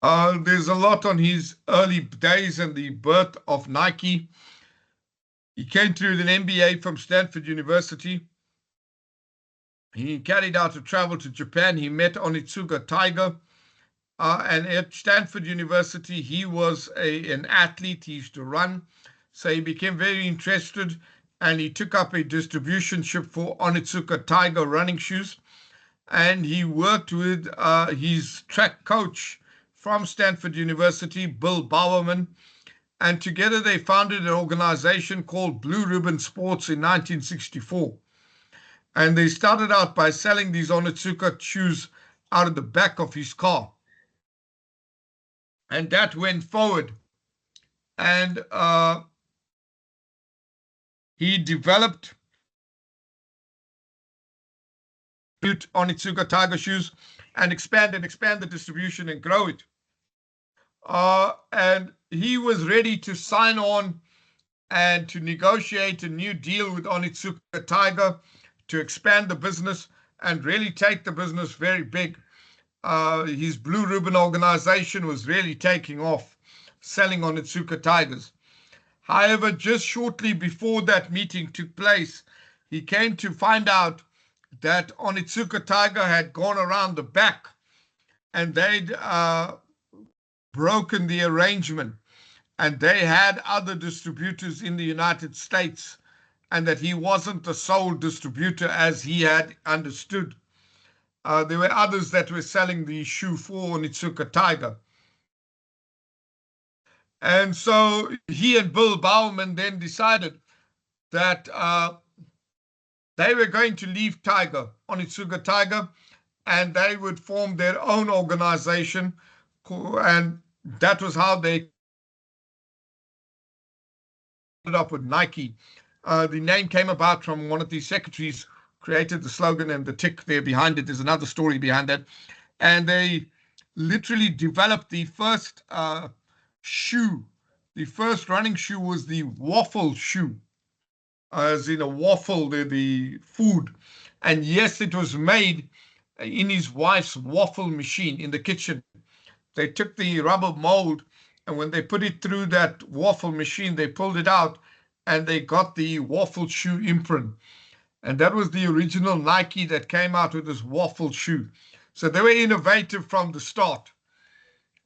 There's a lot on his early days and the birth of Nike. He came through with an MBA from Stanford University. He carried out a travel to Japan. He met Onitsuka Tiger. And at Stanford University, he was an athlete. He used to run. So he became very interested and he took up a distributionship for Onitsuka Tiger running shoes. And he worked with his track coach from Stanford University, Bill Bowerman. And together they founded an organization called Blue Ribbon Sports in 1964. And they started out by selling these Onitsuka shoes out of the back of his car. And that went forward. And he developed Onitsuka Tiger shoes and expand the distribution and grow it. And he was ready to sign on and to negotiate a new deal with Onitsuka Tiger to expand the business and really take the business very big. His Blue Ribbon organization was really taking off, selling Onitsuka Tigers. However, just shortly before that meeting took place, he came to find out that Onitsuka Tiger had gone around the back and they'd broken the arrangement, and they had other distributors in the United States, and that he wasn't the sole distributor as he had understood. There were others that were selling the shoe for Onitsuka Tiger. And so he and Bill Bowerman then decided that they were going to leave Onitsuka Tiger, and they would form their own organization. And that was how they ended up with Nike. The name came about from one of the secretaries created the slogan, and the tick there behind it. There's another story behind that. And they literally developed the first shoe. The first running shoe was the waffle shoe, as in a waffle, the food. And yes, it was made in his wife's waffle machine in the kitchen. They took the rubber mold, and when they put it through that waffle machine, they pulled it out and they got the waffle shoe imprint. And that was the original Nike that came out with this waffle shoe. So they were innovative from the start.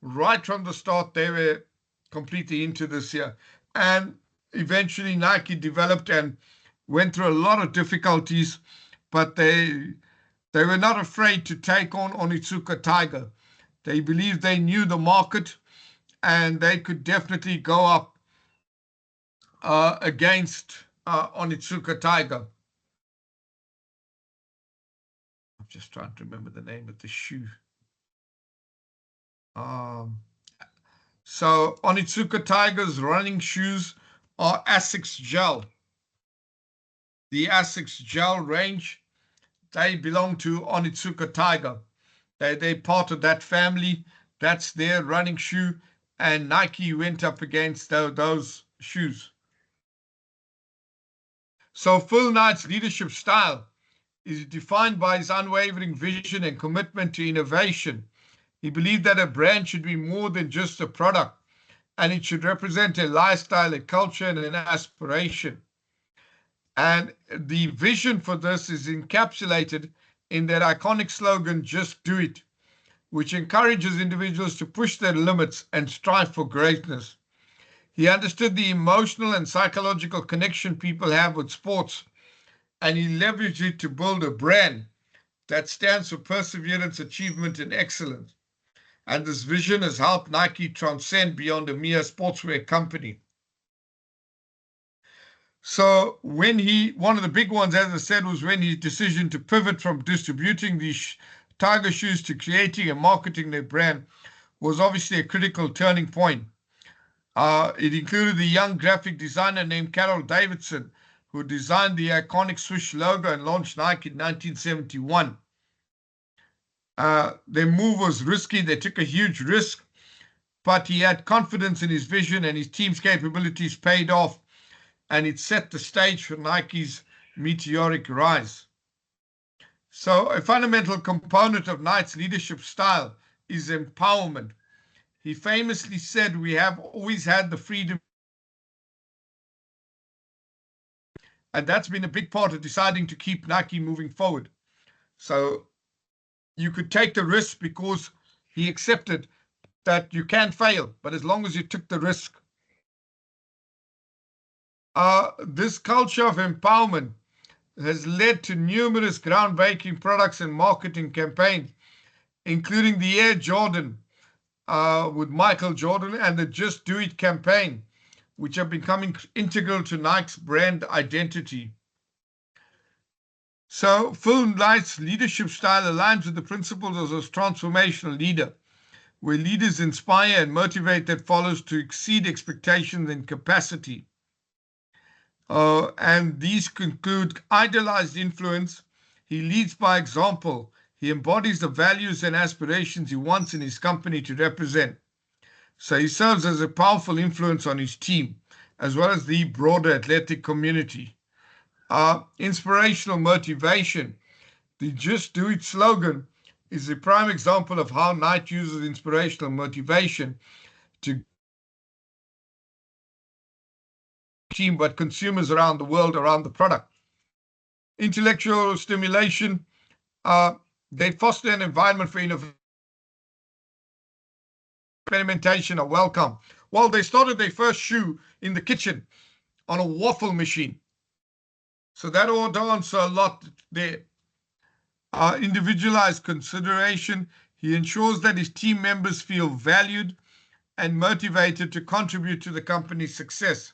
Right from the start, they were completely into this here. And eventually Nike developed and went through a lot of difficulties, but they were not afraid to take on Onitsuka Tiger. They believed they knew the market and they could definitely go up against Onitsuka Tiger. I'm just trying to remember the name of the shoe. So Onitsuka Tiger's running shoes are Asics Gel. The Asics Gel range, they belong to Onitsuka Tiger. They're part of that family. That's their running shoe, and Nike went up against those shoes. So Phil Knight's leadership style is defined by his unwavering vision and commitment to innovation. He believed that a brand should be more than just a product, and it should represent a lifestyle, a culture, and an aspiration. And the vision for this is encapsulated in that iconic slogan, "Just do it," which encourages individuals to push their limits and strive for greatness. He understood the emotional and psychological connection people have with sports, and he leveraged it to build a brand that stands for perseverance, achievement, and excellence. And this vision has helped Nike transcend beyond a mere sportswear company. So one of the big ones, as I said, was when his decision to pivot from distributing these Tiger shoes to creating and marketing their brand was obviously a critical turning point. It included the young graphic designer named Carol Davidson, who designed the iconic swoosh logo and launched Nike in 1971. Their move was risky. They took a huge risk, but he had confidence in his vision, and his team's capabilities paid off, and it set the stage for Nike's meteoric rise. So a fundamental component of Knight's leadership style is empowerment. He famously said, "We have always had the freedom," and that's been a big part of deciding to keep Nike moving forward. So you could take the risk because he accepted that you can fail, but as long as you took the risk. This culture of empowerment has led to numerous groundbreaking products and marketing campaigns, including the Air Jordan with Michael Jordan and the Just Do It campaign, which are becoming integral to Nike's brand identity. So Phil Knight's leadership style aligns with the principles of a transformational leader, where leaders inspire and motivate their followers to exceed expectations and capacity. And these conclude idealized influence. He leads by example. He embodies the values and aspirations he wants in his company to represent. So he serves as a powerful influence on his team, as well as the broader athletic community. Inspirational motivation. The Just Do It slogan is a prime example of how Nike uses inspirational motivation to team, but consumers around the world around the product. Intellectual stimulation. They foster an environment for innovation. Experimentation are welcome. Well, they started their first shoe in the kitchen on a waffle machine. So that all answers a lot there. Individualized consideration. He ensures that his team members feel valued and motivated to contribute to the company's success.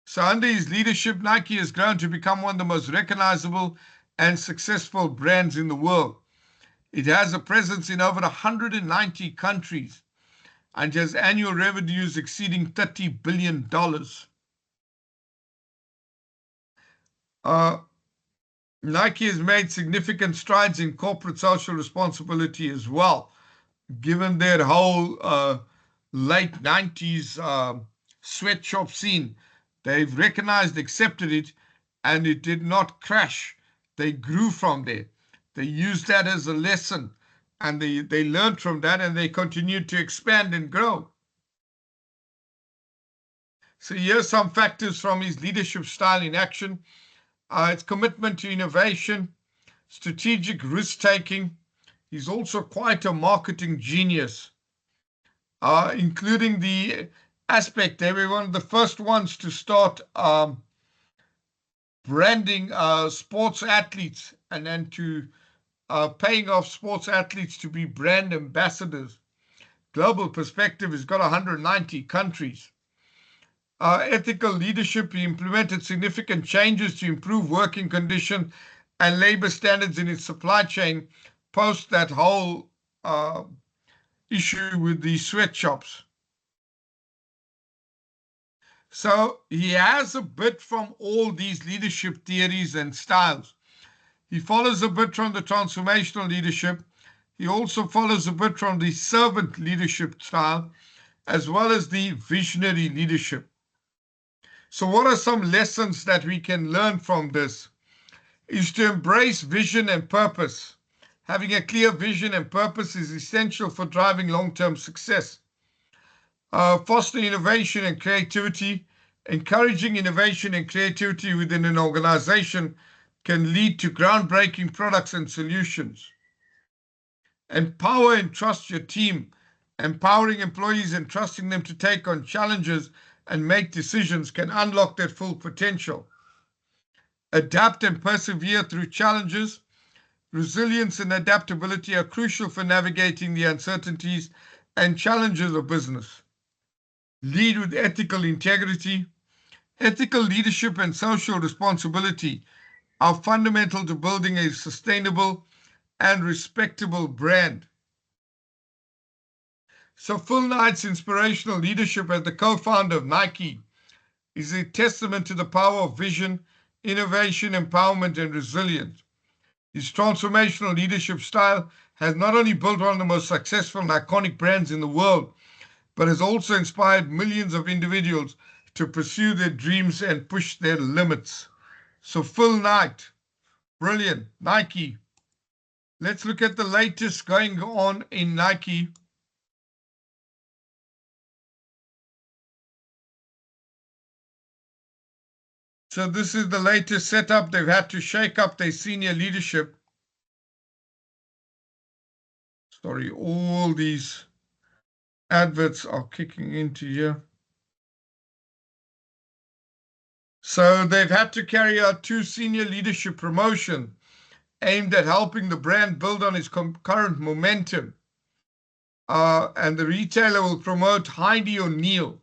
So under his leadership, Nike has grown to become one of the most recognizable and successful brands in the world. It has a presence in over 190 countries and has annual revenues exceeding $30 billion. Nike has made significant strides in corporate social responsibility as well, given their whole late 90s sweatshop scene. They've recognized, accepted it, and it did not crash. They grew from there. They used that as a lesson, and they learned from that, and they continued to expand and grow. So here's some factors from his leadership style in action. Its commitment to innovation, strategic risk-taking. He's also quite a marketing genius, including the aspect. They were one of the first ones to start branding sports athletes and then to paying off sports athletes to be brand ambassadors. Global Perspective has got 190 countries. Ethical leadership, he implemented significant changes to improve working conditions and labor standards in its supply chain post that whole issue with the sweatshops. So he has a bit from all these leadership theories and styles. He follows a bit from the transformational leadership. He also follows a bit from the servant leadership style, as well as the visionary leadership. So what are some lessons that we can learn from this? Is to embrace vision and purpose. Having a clear vision and purpose is essential for driving long-term success. Foster innovation and creativity. Encouraging innovation and creativity within an organization can lead to groundbreaking products and solutions. Empower and trust your team. Empowering employees and trusting them to take on challenges and make decisions can unlock their full potential. Adapt and persevere through challenges. Resilience and adaptability are crucial for navigating the uncertainties and challenges of business. Lead with ethical integrity. Ethical leadership and social responsibility are fundamental to building a sustainable and respectable brand. So Phil Knight's inspirational leadership as the co-founder of Nike is a testament to the power of vision, innovation, empowerment, and resilience. His transformational leadership style has not only built one of the most successful and iconic brands in the world, but has also inspired millions of individuals to pursue their dreams and push their limits. So Phil Knight, brilliant. Nike. Let's look at the latest going on in Nike. So this is the latest setup. They've had to shake up their senior leadership. Sorry, all these adverts are kicking into here. So they've had to carry out 2 senior leadership promotions aimed at helping the brand build on its current momentum. And the retailer will promote Heidi O'Neill.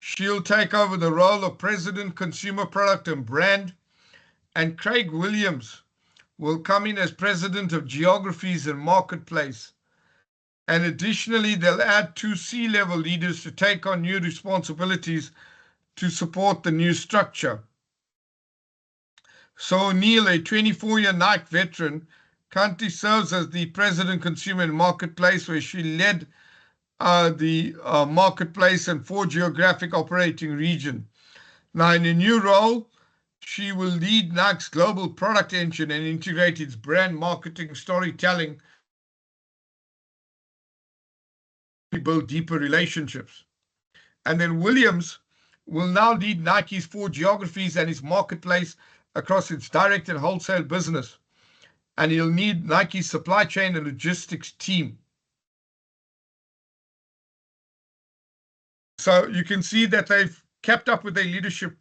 She'll take over the role of President, Consumer Product and Brand. And Craig Williams will come in as President of Geographies and Marketplace. And additionally, they'll add 2 C-level leaders to take on new responsibilities to support the new structure. So O'Neill, a 24-year Nike veteran, currently serves as the President, Consumer and Marketplace, where she led the marketplace and 4 geographic operating regions. Now, in a new role, she will lead Nike's global product engine and integrate its brand marketing storytelling to build deeper relationships. And then Williams will now lead Nike's 4 geographies and its marketplace across its direct and wholesale business. And he'll need Nike's supply chain and logistics team. So you can see that they've kept up with their leadership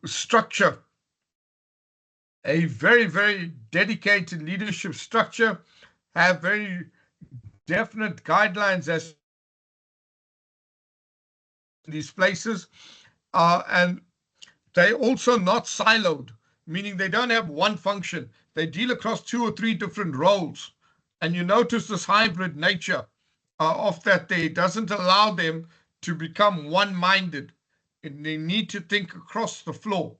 structure. A very, very dedicated leadership structure, have very definite guidelines as these places, and they also not siloed, meaning they don't have one function. They deal across 2 or 3 different roles, and you notice this hybrid nature of that. They doesn't allow them to become one-minded, and they need to think across the floor.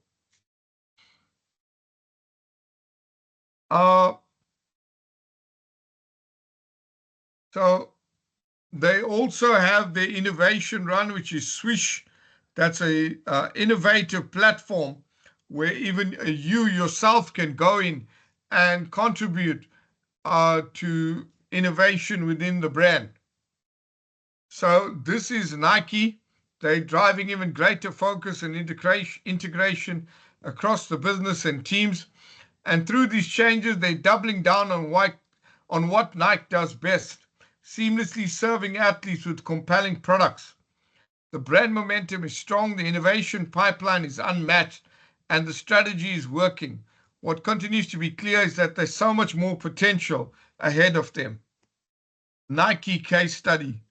So they also have the innovation run, which is Swish. That's a innovative platform where even you yourself can go in and contribute to innovation within the brand. So this is Nike. They're driving even greater focus and integration across the business and teams. And through these changes, they're doubling down on what Nike does best, seamlessly serving athletes with compelling products. The brand momentum is strong, the innovation pipeline is unmatched, and the strategy is working. What continues to be clear is that there's so much more potential ahead of them. Nike case study.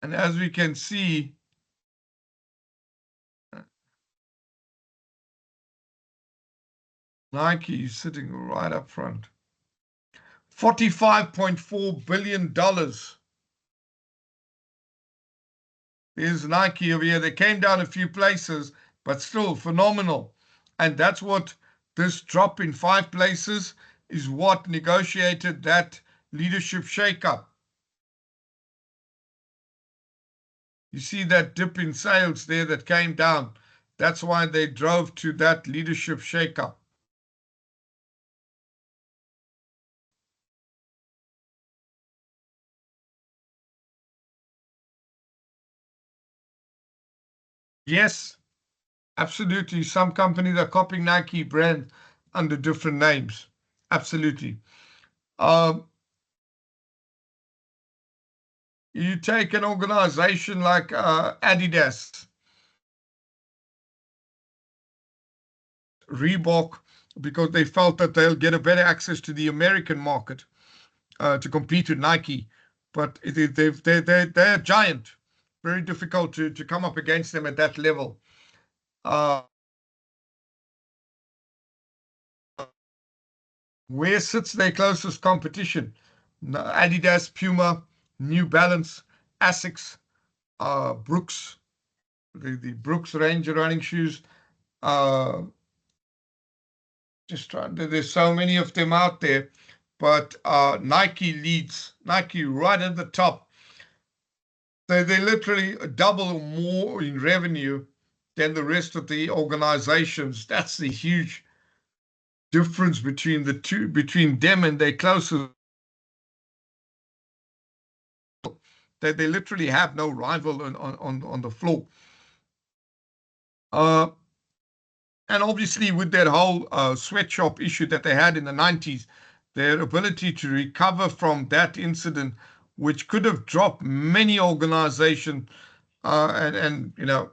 And as we can see, Nike is sitting right up front. $45.4 billion. There's Nike over here. They came down a few places, but still phenomenal. And that's what this drop in 5 places is what negotiated that leadership shakeup. You see that dip in sales there that came down. That's why they drove to that leadership shakeup. Yes, absolutely. Some companies are copying Nike brand under different names. Absolutely. You take an organization like Adidas, Reebok, because they felt that they'll get a better access to the American market to compete with Nike. But they're a giant. Very difficult to come up against them at that level. Where sits their closest competition? Adidas, Puma, New Balance, Asics, Brooks, the Brooks range of running shoes. Just trying. There's so many of them out there, but Nike leads. Nike right at the top. They literally double more in revenue than the rest of the organizations. That's the huge difference between the two, between them and their closest. They literally have no rival on the floor. And obviously with that whole sweatshop issue that they had in the 90s, their ability to recover from that incident, which could have dropped many organizations and you know,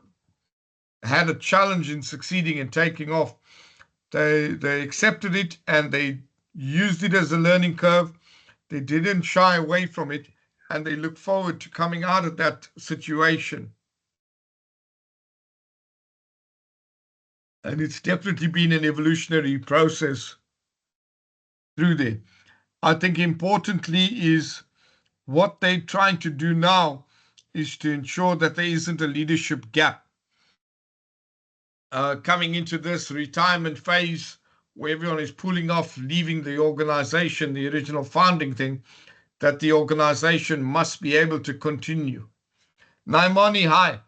had a challenge in succeeding and taking off. They accepted it and they used it as a learning curve. They didn't shy away from it, and they look forward to coming out of that situation. And it's definitely been an evolutionary process through there. I think importantly is what they're trying to do now is to ensure that there isn't a leadership gap. Coming into this retirement phase where everyone is pulling off, leaving the organization, the original founding thing, that the organization must be able to continue. Naimani, hi.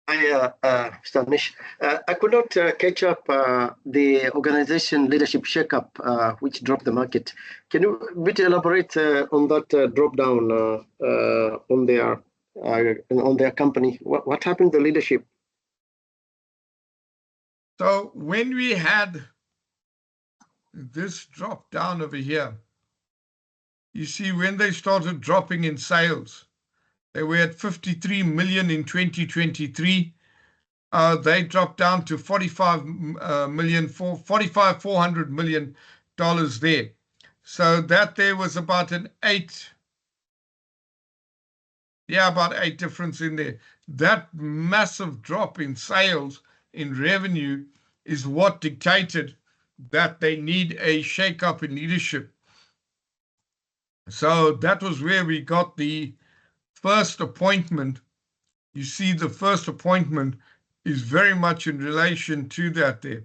Hi, Mr. Amish. I could not catch up the organization leadership shakeup, which dropped the market. Can you elaborate on that drop down on their company? What happened to leadership? So when we had this drop down over here, you see when they started dropping in sales, they were at 53 million in 2023. They dropped down to 400 million there. So that there was about an 8 difference in there. That massive drop in sales, in revenue, is what dictated that they need a shake-up in leadership. So that was where we got the first appointment. You see the first appointment is very much in relation to that there.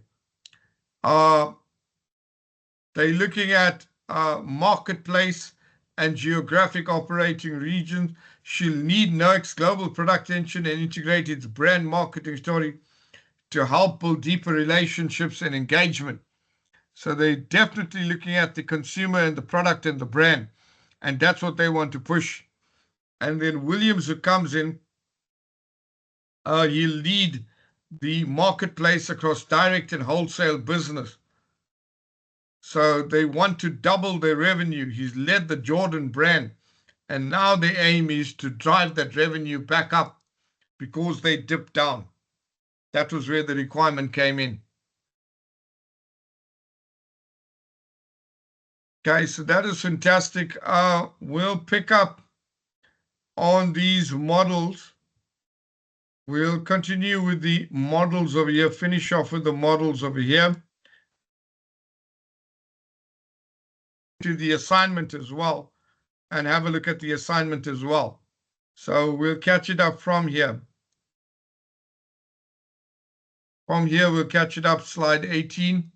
They're looking at marketplace and geographic operating regions. She'll need Noex global product engine and integrate its brand marketing story to help build deeper relationships and engagement. So they're definitely looking at the consumer and the product and the brand, and that's what they want to push. And then Williams, who comes in, he'll lead the marketplace across direct and wholesale business. So they want to double their revenue. He's led the Jordan brand And now the aim is to drive that revenue back up because they dipped down. That was where the requirement came in. Okay, so that is fantastic. We'll pick up on these models. We'll continue with the models over here, finish off with the models over here. To the assignment as well, and have a look at the assignment as well. So we'll catch it up from here. From here, we'll catch it up slide 18,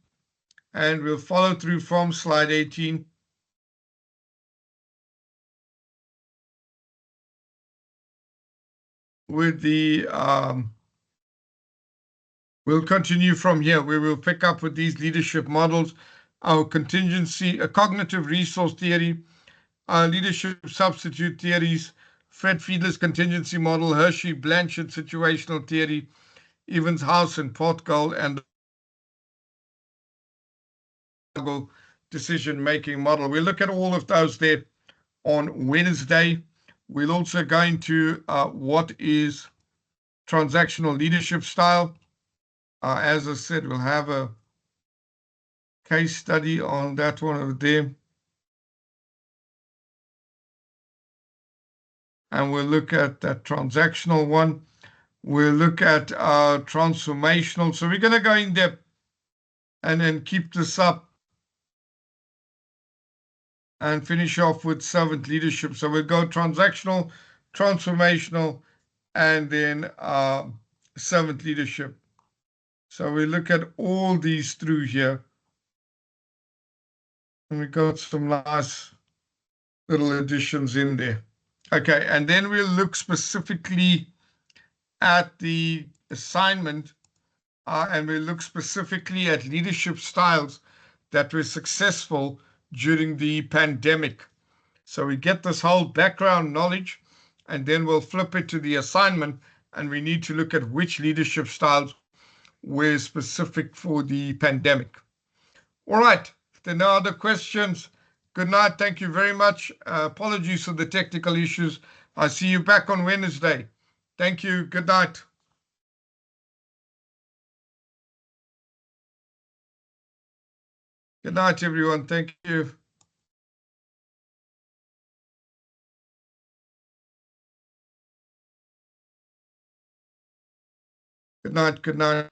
and we'll follow through from slide 18. With the, we'll continue from here. We will pick up with these leadership models, our contingency, a cognitive resource theory, our leadership substitute theories, Fred Fiedler's contingency model, Hershey Blanchard situational theory, Evans House and Portugal, and the decision-making model. We'll look at all of those there on Wednesday. We'll also go into what is transactional leadership style. As I said, we'll have a case study on that one over there. And we'll look at that transactional one. We'll look at transformational. So we're going to go in depth and then keep this up and finish off with servant leadership. So we'll go transactional, transformational, and then servant leadership. So we look at all these through here. And we got some nice little additions in there. Okay, and then we'll look specifically at the assignment, and we'll look specifically at leadership styles that were successful during the pandemic. So we get this whole background knowledge, and then we'll flip it to the assignment, and we need to look at which leadership styles were specific for the pandemic. All right, if there are no other questions, good night. Thank you very much. Apologies for the technical issues. I'll see you back on Wednesday. Thank you. Good night. Good night, everyone. Thank you. Good night. Good night.